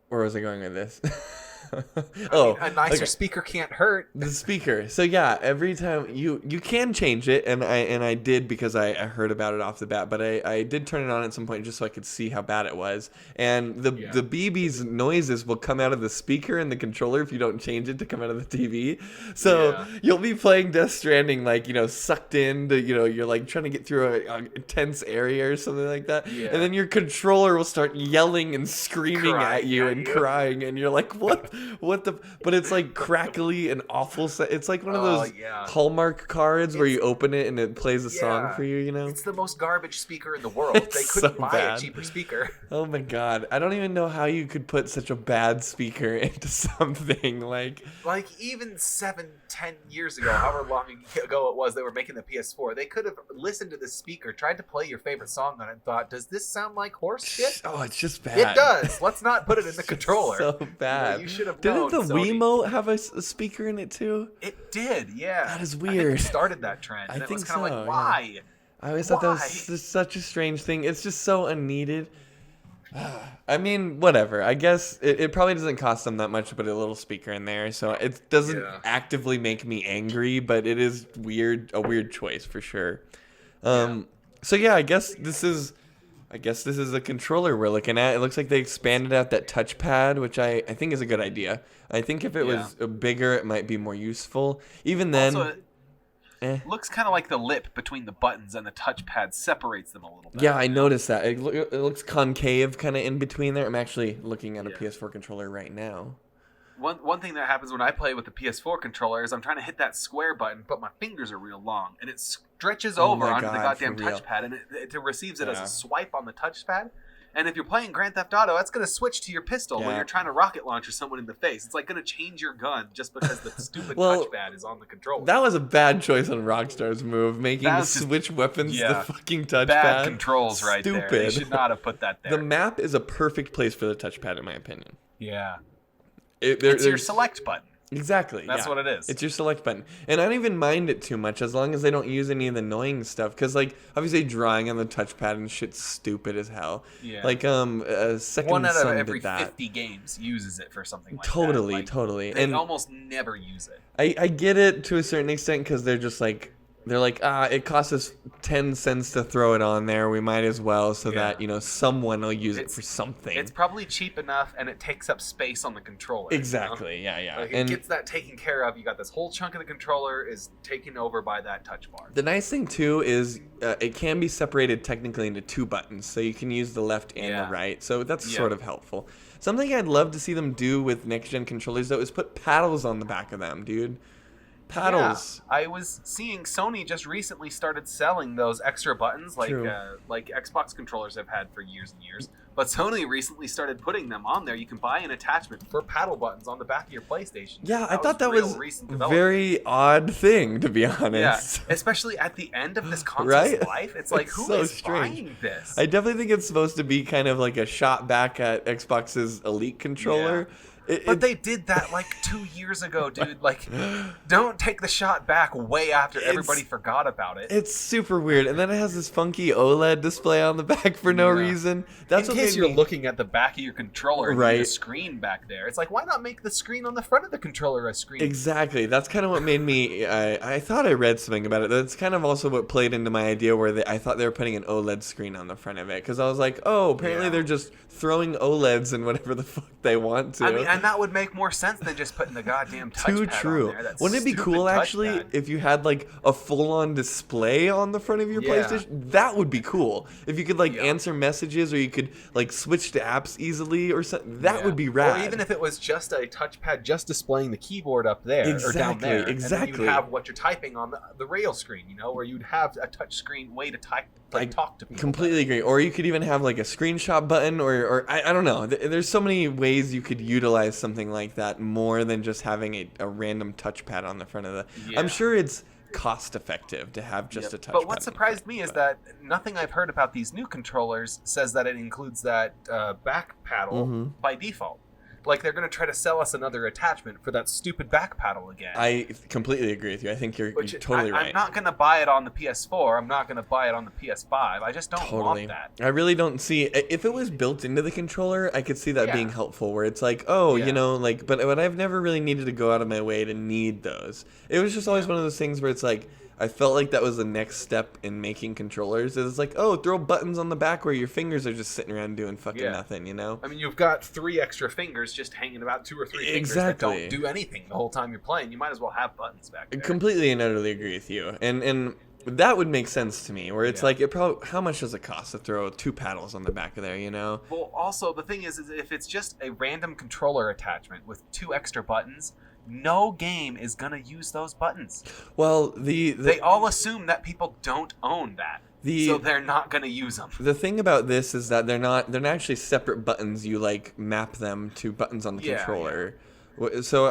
where was I going with this? A nicer speaker can't hurt. The speaker. So yeah, every time you can change it, and I did because I heard about it off the bat, but I did turn it on at some point just so I could see how bad it was. And the BB's noises will come out of the speaker and the controller if you don't change it to come out of the TV. So you'll be playing Death Stranding like, sucked into, you're like trying to get through a tense area or something like that. Yeah. And then your controller will start yelling and screaming at you and crying, and you're like, what the? But it's like crackly and awful. It's like one of those Hallmark cards where you open it and it plays a song for you. It's the most garbage speaker in the world. They couldn't buy a cheaper speaker. Oh my god, I don't even know how you could put such a bad speaker into something like even 7-10 years ago, however long ago it was, they were making the PS4. They could have listened to the speaker, tried to play your favorite song on it, and thought, "Does this sound like horse shit?" Oh, it's just bad. It does. Let's not put it in the controller. So bad. You should have known. Didn't the Wiimote have a speaker in it too? It did. Yeah. That is weird. I think it started that trend. I think it was kind of like, why? Yeah. I always thought that was just such a strange thing. It's just so unneeded. I mean, whatever. I guess it probably doesn't cost them that much to put a little speaker in there, so it doesn't actively make me angry, but it is a weird choice for sure. So yeah, I guess this is a controller we're looking at. It looks like they expanded out that touchpad, which I think is a good idea. I think if it was bigger, it might be more useful. Even then, also, it looks kind of like the lip between the buttons and the touchpad separates them a little bit. Yeah, I noticed that. It looks concave kind of in between there. I'm actually looking at a PS4 controller right now. One thing that happens when I play with the PS4 controller is I'm trying to hit that square button, but my fingers are real long, and it stretches over onto the goddamn touchpad, and it receives it as a swipe on the touchpad. And if you're playing Grand Theft Auto, that's going to switch to your pistol when you're trying to rocket launch someone in the face. It's like going to change your gun just because the stupid touchpad is on the controller. That was a bad choice on Rockstar's move, making the switch weapons the fucking touchpad. Bad controls right there. They should not have put that there. The map is a perfect place for the touchpad, in my opinion. Yeah. It's your select button. Exactly. That's what it is. It's your select button. And I don't even mind it too much as long as they don't use any of the annoying stuff. Because, obviously drawing on the touchpad and shit's stupid as hell. Yeah. Second One out of Son every did that. 50 games uses it for something like totally, that. Totally. They almost never use it. I get it to a certain extent because they're just it costs us 10 cents to throw it on there. We might as well so that, someone will use it for something. It's probably cheap enough and it takes up space on the controller. Exactly. Yeah. It gets that taken care of. You got this whole chunk of the controller is taken over by that touch bar. The nice thing, too, is it can be separated technically into two buttons. So you can use the left and the right. So that's sort of helpful. Something I'd love to see them do with next-gen controllers, though, is put paddles on the back of them, dude. Paddles. Yeah, I was seeing Sony just recently started selling those extra buttons like Xbox controllers have had for years and years. But Sony recently started putting them on there. You can buy an attachment for paddle buttons on the back of your PlayStation. Yeah, I thought that was a very odd thing, to be honest. Yeah, especially at the end of this console's life. It's like, who is buying this? I definitely think it's supposed to be kind of like a shot back at Xbox's Elite controller. Yeah. But they did that 2 years ago, dude. Don't take the shot back way after everybody forgot about it. It's super weird. And then it has this funky OLED display on the back for no reason. That's in case you're looking at the back of your controller and the screen back there. It's like, why not make the screen on the front of the controller a screen? Exactly. That's kind of what made me... I thought I read something about it. That's kind of also what played into my idea where I thought they were putting an OLED screen on the front of it. Because I was like, apparently they're just throwing OLEDs in whatever the fuck they want to. I mean, and that would make more sense than just putting the goddamn touchpad on there. Wouldn't it be cool, actually, if you had, a full-on display on the front of your PlayStation? That would be cool. If you could, answer messages or you could, switch to apps easily or something. That would be rad. Or even if it was just a touchpad just displaying the keyboard up there or down there. Exactly. And then you'd have what you're typing on the rail screen, where you'd have a touch screen way to type, talk to people. Completely agree. Or you could even have, a screenshot button or I don't know. There's so many ways you could utilize something like that more than just having a random touchpad on the front of the... Yeah. I'm sure it's cost effective to have just a touchpad. But what surprised me is that nothing I've heard about these new controllers says that it includes that back paddle by default. like they're going to try to sell us another attachment for that stupid back paddle again. I completely agree with you. I think you're totally right. I'm not going to buy it on the PS4. I'm not going to buy it on the PS5. I just don't want that. I really don't see, if it was built into the controller, I could see that being helpful, where it's like, oh, you know, like, but I've never really needed to go out of my way to need those. It was just always one of those things where it's like, I felt like that was the next step in making controllers. It's like, oh, throw buttons on the back where your fingers are just sitting around doing fucking nothing, you know? I mean, you've got 3 extra fingers just hanging about, 2 or 3 fingers that don't do anything the whole time you're playing. You might as well have buttons back there. I completely and utterly agree with you. And that would make sense to me, where it's like, how much does it cost to throw 2 paddles on the back of there, you know? Well, also, the thing is if it's just a random controller attachment with 2 extra buttons, no game is gonna use those buttons. Well, they all assume that people don't own that, so they're not gonna use them. The thing about this is that they're not actually separate buttons. You like map them to buttons on the controller. Yeah. So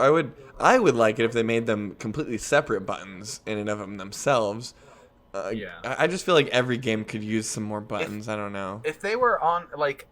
I would like it if they made them completely separate buttons in and of them themselves. I just feel like every game could use some more buttons. I don't know. If they were on like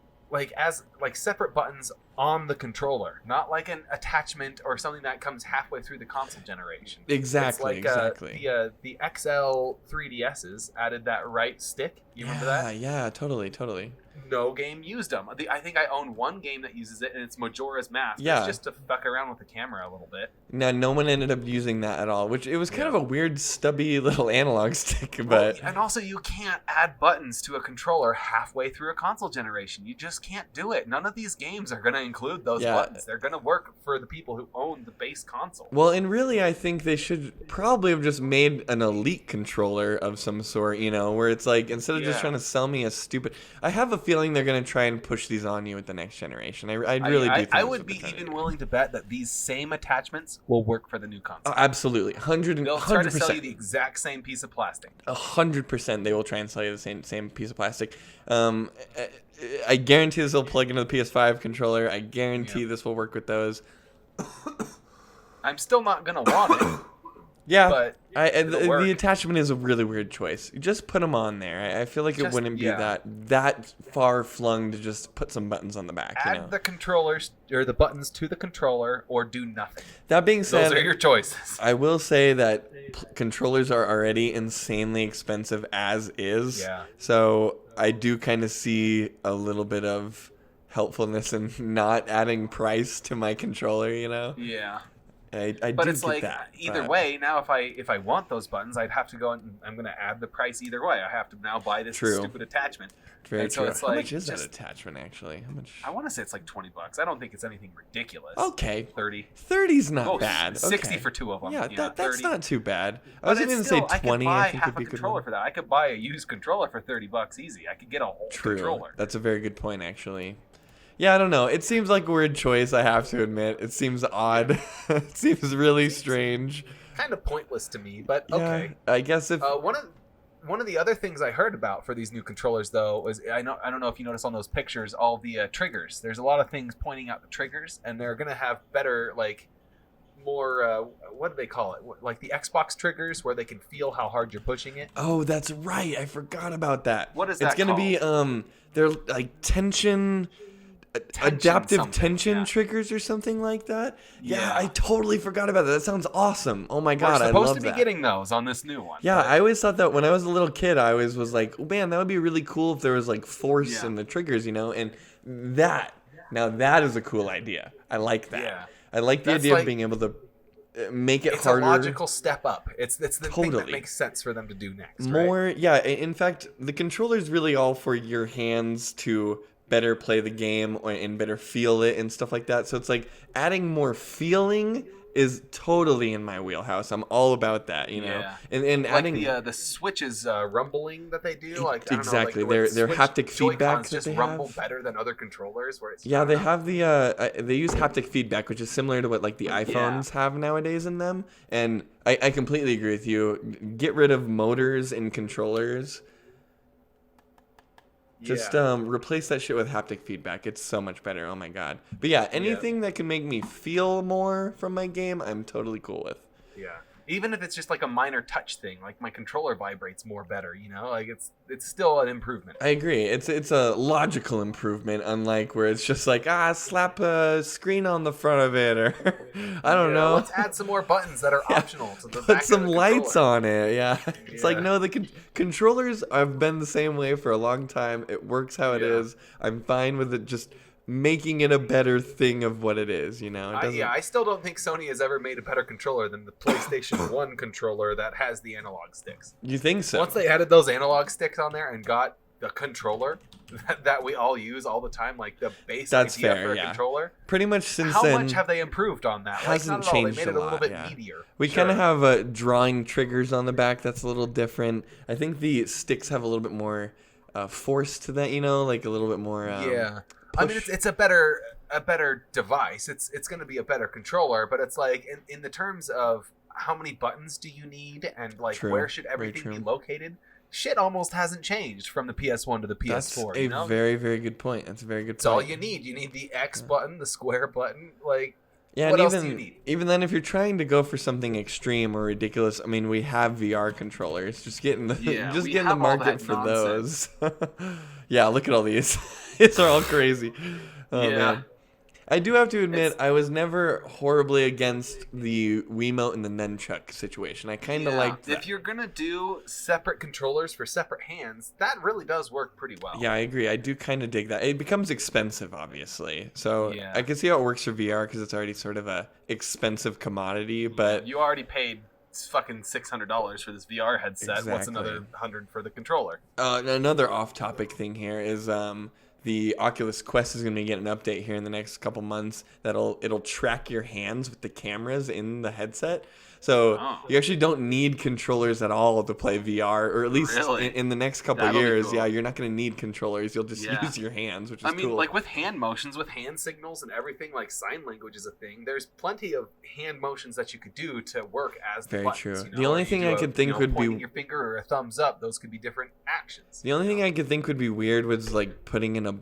as separate buttons on the controller, not like an attachment or something that comes halfway through the console generation. Exactly. The XL 3DSs added that right stick. You remember that? Yeah, totally. No game used them. I think I own one game that uses it, and it's Majora's Mask. Yeah. It's just to fuck around with the camera a little bit. No one ended up using that at all, which it was kind of a weird, stubby little analog stick. But and also, you can't add buttons to a controller halfway through a console generation. You just can't do it. None of these games are going to include those buttons. They're going to work for the people who own the base console. Well, and really, I think they should probably have just made an Elite controller of some sort, you know, where it's like, instead of just trying to sell me a stupid... I have a feeling they're going to try and push these on you with the next generation. I really do think I would be even willing to bet that these same attachments will work for the new console. Oh, absolutely. 100%. They'll try to sell you the exact same piece of plastic. 100% they will try and sell you the same piece of plastic. I guarantee this will plug into the PS5 controller. I guarantee this will work with those. I'm still not going to want it. Yeah, but the attachment is a really weird choice. Just put them on there. I feel like it wouldn't be that far flung to just put some buttons on the back. Add the controllers or the buttons to the controller, or do nothing. That being said, those are your choices. I will say that controllers are already insanely expensive as is. Yeah. So I do kind of see a little bit of helpfulness in not adding price to my controller. You know. Yeah. But it's like either way. Now, if I want those buttons, I'd have to go and I'm going to add the price either way. I have to now buy this stupid attachment. Very true. So it's How much is that attachment actually? How much? I want to say it's like $20. I don't think it's anything ridiculous. Okay. 30. 30's not bad. 60 for 2 of them. Yeah, that's not too bad. I was even going to say 20. I think half a controller for that. I could buy a used controller for $30 easy. I could get a whole controller. That's a very good point, actually. Yeah, I don't know. It seems like a weird choice, I have to admit. It seems odd. It seems really strange. Kind of pointless to me, but okay. Yeah, I guess if... One of the other things I heard about for these new controllers, though, was I don't know if you noticed on those pictures, all the triggers. There's a lot of things pointing out the triggers, and they're going to have better, more, what do they call it? Like the Xbox triggers, where they can feel how hard you're pushing it. Oh, that's right. I forgot about that. What is that It's going to be, they're like adaptive tension triggers or something like that. Yeah, I totally forgot about that. That sounds awesome. Oh my god, I love that. We're supposed to be getting those on this new one. Yeah, I always thought that when I was a little kid, I always was like, oh man, that would be really cool if there was like force in the triggers, you know? And that is a cool idea. I like that. Yeah. I like the idea of being able to make it harder. It's a logical step up. It's the thing that makes sense for them to do next. More, yeah. In fact, the controller's really all for your hands to better play the game and better feel it and stuff like that. So it's like adding more feeling is totally in my wheelhouse. I'm all about that, you know. And like adding the Switch's rumbling that they do, like exactly, I don't know, like their haptic feedback that just they rumble have. better than other controllers. Where it's they have the they use haptic feedback, which is similar to what like the iPhones have nowadays in them. And I completely agree with you. Get rid of motors and controllers. Just replace that shit with haptic feedback. It's so much better. Oh my god. But yeah, anything that can make me feel more from my game, I'm totally cool with. Yeah. Even if it's just like a minor touch thing, like my controller vibrates more better, like it's still an improvement. I agree. It's a logical improvement, unlike where it's just like, slap a screen on the front of it, or I don't know. Let's add some more buttons that are optional to the back Put some of the lights controller. on it. Yeah. It's like, no, the controllers have been the same way for a long time. It works how it is. I'm fine with it just making it a better thing of what it is, I still don't think Sony has ever made a better controller than the PlayStation 1 controller that has the analog sticks. You think so? Once they added those analog sticks on there and got the controller that we all use all the time, like the base idea for a controller. Pretty much since how then. Much have they improved on that? Hasn't not changed They made it a little bit yeah. meatier. We kind of have drawing triggers on the back that's a little different. I think the sticks have a little bit more force to that, like a little bit more. I mean, it's a better device. It's going to be a better controller, but it's like in the terms of how many buttons do you need and like where should everything be located? Shit almost hasn't changed from the PS1 to the PS4. That's a very, very good point. That's a very good point. That's all you need. You need the X button, the square button, like. Yeah, what and else do you need? Even then, if you're trying to go for something extreme or ridiculous, I mean, we have VR controllers. Just getting the market for those. Yeah, look at all these. These are all crazy. Oh, man. I do have to admit, I was never horribly against the Wiimote and the Nunchuck situation. I kind of liked that. If you're going to do separate controllers for separate hands, that really does work pretty well. Yeah, I agree. I do kind of dig that. It becomes expensive, obviously. So I can see how it works for VR because it's already sort of a expensive commodity. But you already paid fucking $600 for this VR headset. Exactly. What's another $100 for the controller? Another off-topic thing here is... the Oculus Quest is going to be getting an update here in the next couple months it'll track your hands with the cameras in the headset. So you actually don't need controllers at all to play VR, or at least in the next couple years. Cool. Yeah, you're not going to need controllers. You'll just use your hands, which is cool. Like with hand motions, with hand signals and everything, like sign language is a thing. There's plenty of hand motions that you could do to work as the buttons. Very true. The only thing I could think would be pointing your finger or a thumbs up. Those could be different actions. The only thing I could think would be weird was like putting in an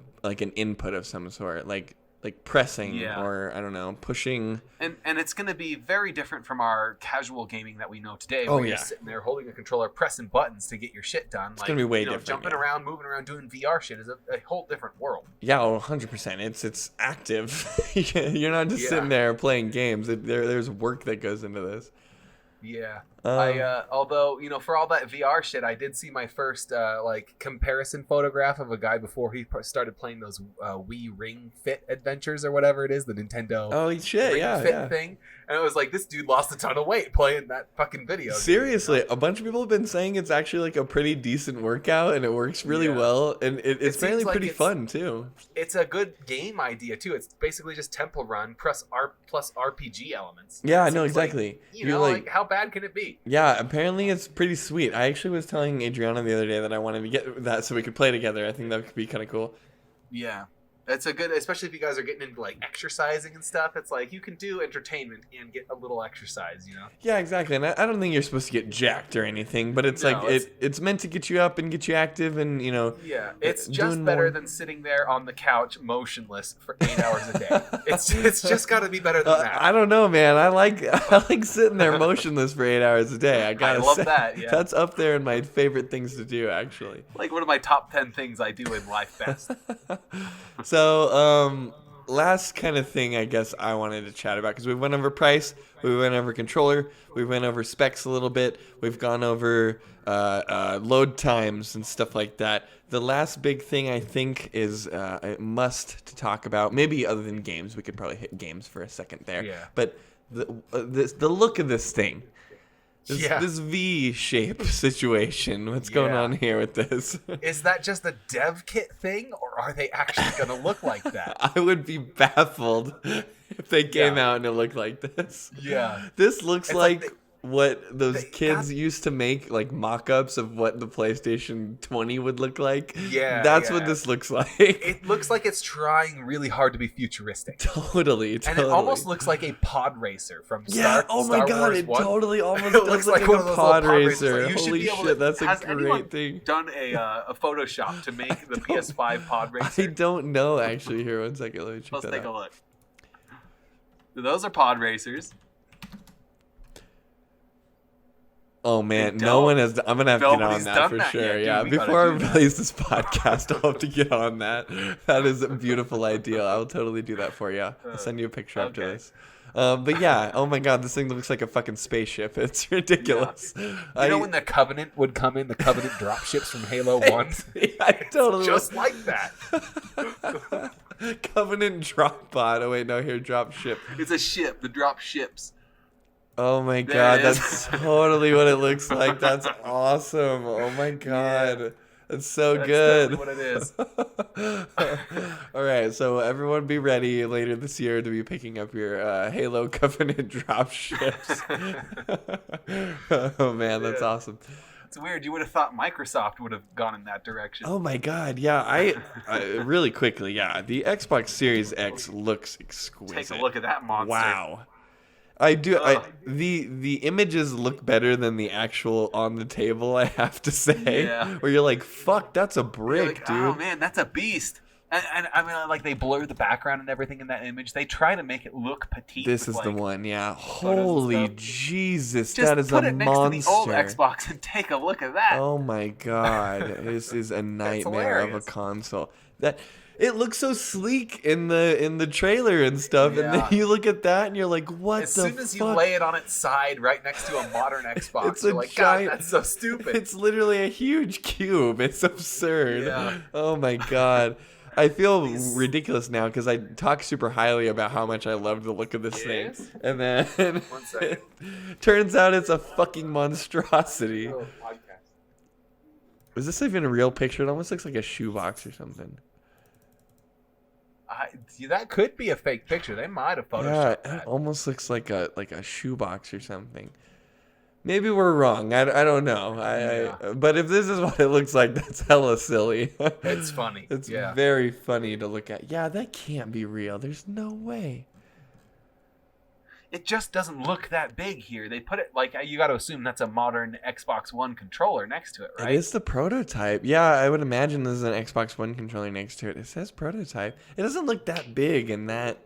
input of some sort, like pressing or I don't know, pushing. And it's going to be very different from our casual gaming that we know today. Where you're sitting there holding a controller, pressing buttons to get your shit done. It's going to be way different. Jumping around, moving around, doing VR shit is a whole different world. Yeah, 100%. It's active. You're not just sitting there playing games. There's work that goes into this. Yeah. Although, for all that VR shit, I did see my first comparison photograph of a guy before he started playing those Wii Ring Fit adventures or whatever it is, the Nintendo Ring Fit thing. And it was like, this dude lost a ton of weight playing that fucking video. Seriously, a bunch of people have been saying it's actually like a pretty decent workout and it works really well. And it's apparently pretty fun too. It's a good game idea too. It's basically just Temple Run plus RPG elements. Yeah, I know exactly. Like how bad can it be? Yeah, apparently it's pretty sweet. I actually was telling Adriana the other day that I wanted to get that so we could play together. I think that could be kind of cool. Yeah. It's a good, especially if you guys are getting into like exercising and stuff. It's like you can do entertainment and get a little exercise, Yeah, exactly. And I don't think you're supposed to get jacked or anything, but it's it's meant to get you up and get you active and Yeah, it's just better than sitting there on the couch motionless for 8 hours a day. It's just got to be better than that. I don't know, man. I like sitting there motionless for 8 hours a day. I love that. Yeah, that's up there in my favorite things to do, actually. Like one of my top 10 things I do in life best. So, last kind of thing I guess I wanted to chat about, because we went over price, we went over controller, we went over specs a little bit, we've gone over load times and stuff like that. The last big thing I think is a must to talk about, maybe other than games, we could probably hit games for a second there. Yeah. But the look of this thing. This V-shape situation. What's going on here with this? Is that just a dev kit thing, or are they actually going to look like that? I would be baffled if they came out and it looked like this. Yeah. This looks like what those kids used to make, like mock-ups of what the PlayStation 20 would look like. Yeah. That's what this looks like. It looks like it's trying really hard to be futuristic. Totally. And it almost looks like a pod racer from Star oh my god, Wars it 1. totally almost looks like a pod racer. Like, holy shit, that's a great thing. Done a Photoshop to make the PS5 pod racer? I don't know, actually. Here, one second. Let me check Let's that take out. a look. Those are pod racers. Oh man, They no don't. one has. I'm gonna have to get on Nobody's that done for that sure. yet, dude. Yeah, We gotta before I do that. release this podcast, I'll have to get on that. That is a beautiful idea. I will totally do that for you. I'll send you a picture after Okay. this. But yeah, oh my god, this thing looks like a fucking spaceship. It's ridiculous. You know when the Covenant would come in, the Covenant dropships from Halo 1? I totally Just like that. Covenant drop bot. Oh wait, no, here drop ship. It's a ship. The drop ships. Oh my There god, it is. that's totally what it looks like. That's awesome. Oh my god. That's so That's good. totally what it is. All right, so everyone be ready later this year to be picking up your Halo Covenant drop ships. Oh man, that's awesome. It's weird. You would have thought Microsoft would have gone in that direction. Oh my god, yeah. I really quickly, yeah. The Xbox Series X looks exquisite. Take a look at that monster. Wow. I do. The images look better than the actual on the table. I have to say. Yeah. Where you're like, fuck, that's a You're brick, like, dude. oh man, that's a beast. And I mean, like they blur the background and everything in that image. They try to make it look petite. This with, is the like, one, yeah. photos and Holy stuff. Jesus, Just that is put a it monster. next to the old Xbox and take a look at that. Oh my god, this is a nightmare of a hilarious. console. That it looks so sleek in the trailer and stuff, and Yeah. then you look at that and you're like, what As the soon as you fuck? lay it on its side right next to a modern Xbox, It's a you're like, giant- God, that's so stupid. It's literally a huge cube. It's absurd. Yeah. Oh my god. I feel ridiculous now because I talk super highly about how much I love the look of this Yes? thing, and then 1 second. turns out it's a fucking monstrosity. Oh, podcast. Is this even a real picture? It almost looks like a shoebox or something. That could be a fake picture. They might have Yeah, photoshopped it that. almost looks like a shoebox or something. Maybe we're wrong. I don't know. But if this is what it looks like, that's hella silly. It's funny. It's Yeah. very funny to look at. Yeah, that can't be real. There's no way. It just doesn't look that big here. They put it like you got to assume that's a modern Xbox One controller next to it, right? It is the prototype. Yeah, I would imagine there's an Xbox One controller next to it. It says prototype. It doesn't look that big in that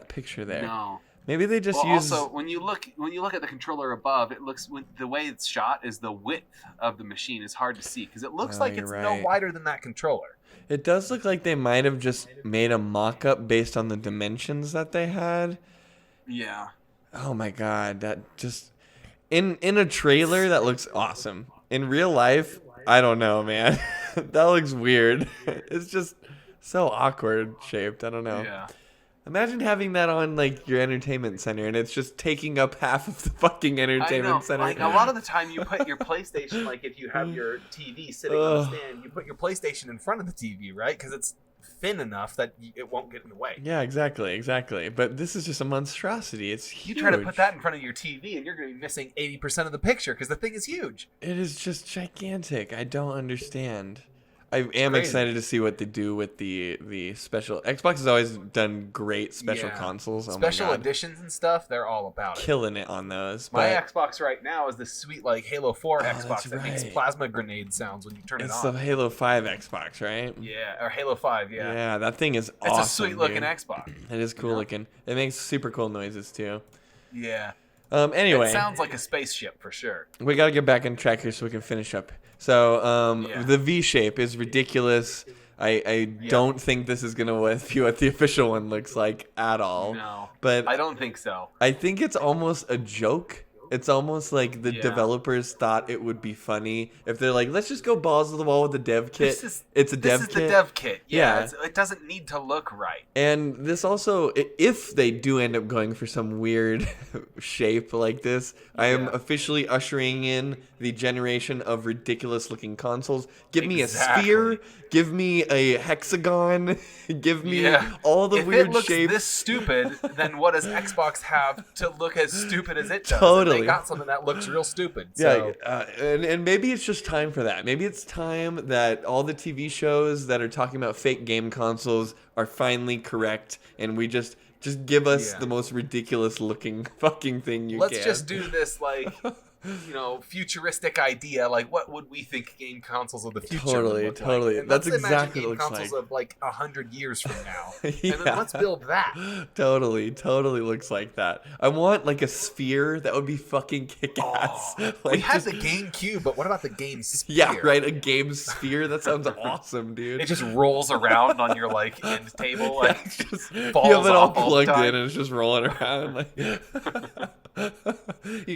picture there. No. Maybe they just Well, use. also when you look at the controller above, it looks the way it's shot is the width of the machine is hard to see because it looks Oh, like you're it's right. no wider than that controller. It does look like they might have just made a mock-up based on the dimensions that they had. Yeah. Oh my god, that just in a trailer that looks awesome. In real life, I don't know, man. That looks weird. It's just so awkward shaped. I don't know. Yeah. Imagine having that on like your entertainment center and it's just taking up half of the fucking I know. entertainment center. Like a lot of the time, you put your PlayStation, like if you have your TV sitting on a stand, you put your PlayStation in front of the TV, right? Because it's thin enough that it won't get in the way. Yeah, exactly. But this is just a monstrosity. It's huge. You try to put that in front of your TV, and you're going to be missing 80% of the picture because the thing is huge. It is just gigantic. I don't understand. I am crazy. excited to see what they do with the special. Xbox has always done great special Yeah. consoles. Oh Special my god, editions and stuff, they're all about it. killing it on those. My But Xbox right now is this sweet like Halo 4 that's Xbox that makes right. plasma grenade sounds when you turn it it's on. the Halo 5 Xbox, right? Yeah, or Halo 5, yeah. Yeah, that thing is It's awesome. a sweet looking dude. Xbox. It is cool Yeah. looking. It makes super cool noises too. Yeah. Anyway, It sounds like a spaceship for sure. we got to get back on track here so we can finish up. So, Yeah. the V shape is ridiculous. I don't think this is going to be what the official one looks like at all. No. But I don't think so. I think it's almost a joke. It's almost like the Yeah. developers thought it would be funny if they're like, let's just go balls to the wall with the dev kit. It's a dev This is kit. the dev kit. Yeah. Yeah. It doesn't need to look right. And this also, if they do end up going for some weird shape like this, I am Yeah. officially ushering in the generation of ridiculous looking consoles. Give me a Exactly. sphere, give me a hexagon, give me Yeah. all the If weird it looks shapes. this stupid, then what does Xbox have to look as stupid as it does? Totally. And they got something that looks real stupid. Yeah, So. and maybe it's just time for that. Maybe it's time that all the TV shows that are talking about fake game consoles are finally correct, and we just give us Yeah. the most ridiculous looking fucking thing you Let's can. just do this like futuristic idea. Like, what would we think game consoles of the future Totally, would look totally. like? And That's let's imagine exactly game what it looks consoles like. of like 100 years from now. Yeah. And then let's build that. Totally looks like that. I want like a sphere that would be fucking kick-ass. Oh, Like, we had just- the GameCube, but what about the Game Sphere? Yeah, right. A game sphere. That sounds awesome, dude. It just rolls around on your like end table. Yeah, Like, it's just, you falls have it all off all the plugged time. in and it's just rolling around. Like, you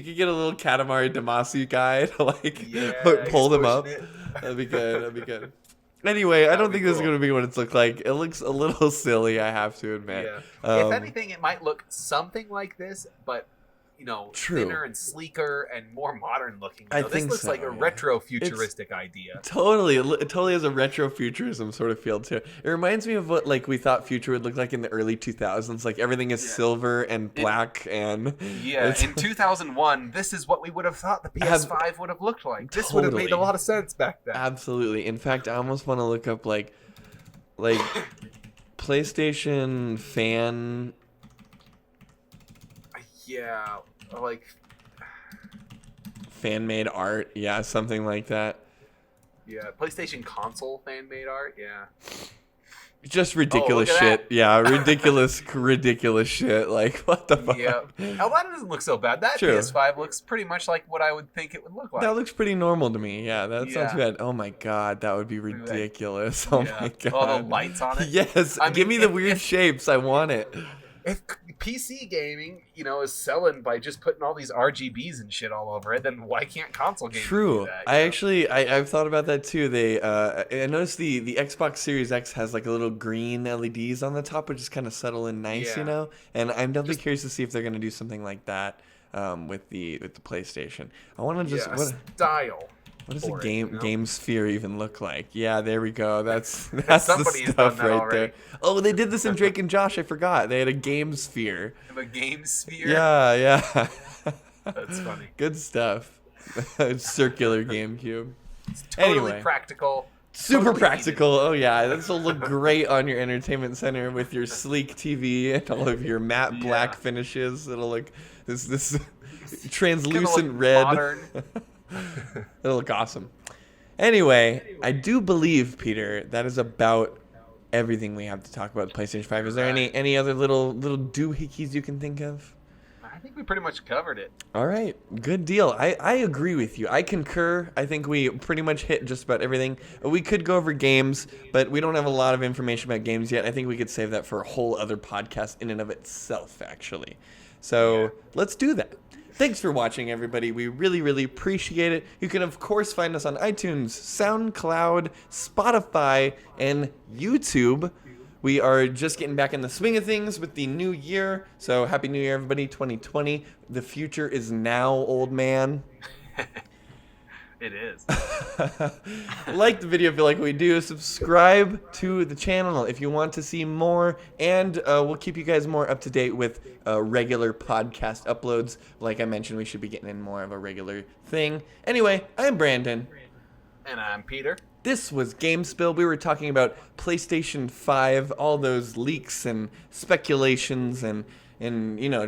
could get a little Katamari Damacy guy to like pull them up. That'd be good. Anyway, I don't think this is going to be what it's looked like. It looks a little silly, I have to admit. Yeah. If anything, it might look something like this, but True. thinner and sleeker and more modern looking. I This think looks so, like a yeah. retro futuristic idea. Totally, it totally has a retro futurism sort of feel to it. It reminds me of what like we thought future would look like in the early 2000s. Like everything is silver and black and in 2001, this is what we would have thought the PS5 would have looked like. This would have made a Totally. lot of sense back then. Absolutely. In fact, I almost want to look up like PlayStation fan. Yeah, like Fan made art, yeah, something like that. PlayStation console fan made art. Yeah. Just ridiculous look at shit. Yeah, ridiculous shit. Like, what the fuck? Yeah. Oh, that doesn't look so bad. That True. PS5 looks pretty much like what I would think it would look like. That looks pretty normal to me. Yeah, that's not too Yeah. bad. Oh my god, that would be ridiculous. Oh Yeah. my god. All the lights on it. Yes, I give mean, me the weird shapes. I want it. If PC gaming, is selling by just putting all these RGBs and shit all over it, then why can't console gaming True. do that? I've thought about that too. I noticed the Xbox Series X has like a little green LEDs on the top, which is kind of subtle and nice, Yeah. And I'm definitely curious to see if they're going to do something like that with the PlayStation. I want to just style. what does a for it, game sphere even look like? Yeah, there we go. That's the Somebody's stuff done that right already. there. Oh, they did this in Drake and Josh. I forgot. They had a game sphere. The Game Sphere. Yeah. That's funny. Good stuff. Circular GameCube. It's totally Anyway. practical. Super Totally practical. Oh yeah, this will look great on your entertainment center with your sleek TV and all of your matte black finishes. It'll look this translucent red. Modern. It'll look awesome. Anyway, I do believe, Peter, that is about everything we have to talk about the PlayStation 5. Is there any other little doohickeys you can think of? I think we pretty much covered it. All right, good deal. I agree with you. I concur. I think we pretty much hit just about everything. We could go over games, but we don't have a lot of information about games yet. I think we could save that for a whole other podcast in and of itself, actually. So let's do that. Thanks for watching, everybody. We really, really appreciate it. You can, of course, find us on iTunes, SoundCloud, Spotify, and YouTube. We are just getting back in the swing of things with the new year. So Happy New Year, everybody, 2020. The future is now, old man. It is. Like the video if you like what we do. Subscribe to the channel if you want to see more. And we'll keep you guys more up to date with regular podcast uploads. Like I mentioned, we should be getting in more of a regular thing. Anyway, I'm Brandon. And I'm Peter. This was GameSpill. We were talking about PlayStation 5, all those leaks and speculations and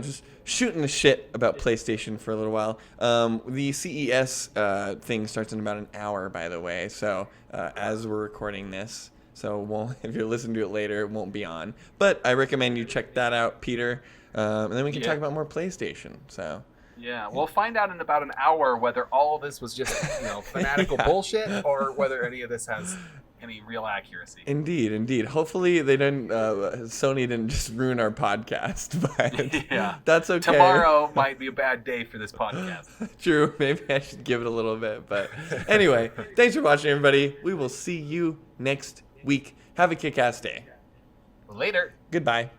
just shooting the shit about PlayStation for a little while. The CES thing starts in about an hour, by the way, so as we're recording this. So if you're listening to it later, it won't be on. But I recommend you check that out, Peter. And then we can talk about more PlayStation. So. Yeah, we'll find out in about an hour whether all of this was just, fanatical bullshit or whether any of this has any real accuracy. Indeed. Hopefully they didn't. Sony didn't just ruin our podcast, but Yeah. that's okay. Tomorrow might be a bad day for this podcast. True. Maybe I should give it a little bit, but anyway, thanks for watching, everybody. We will see you next week. Have a kick-ass day. Later. Goodbye.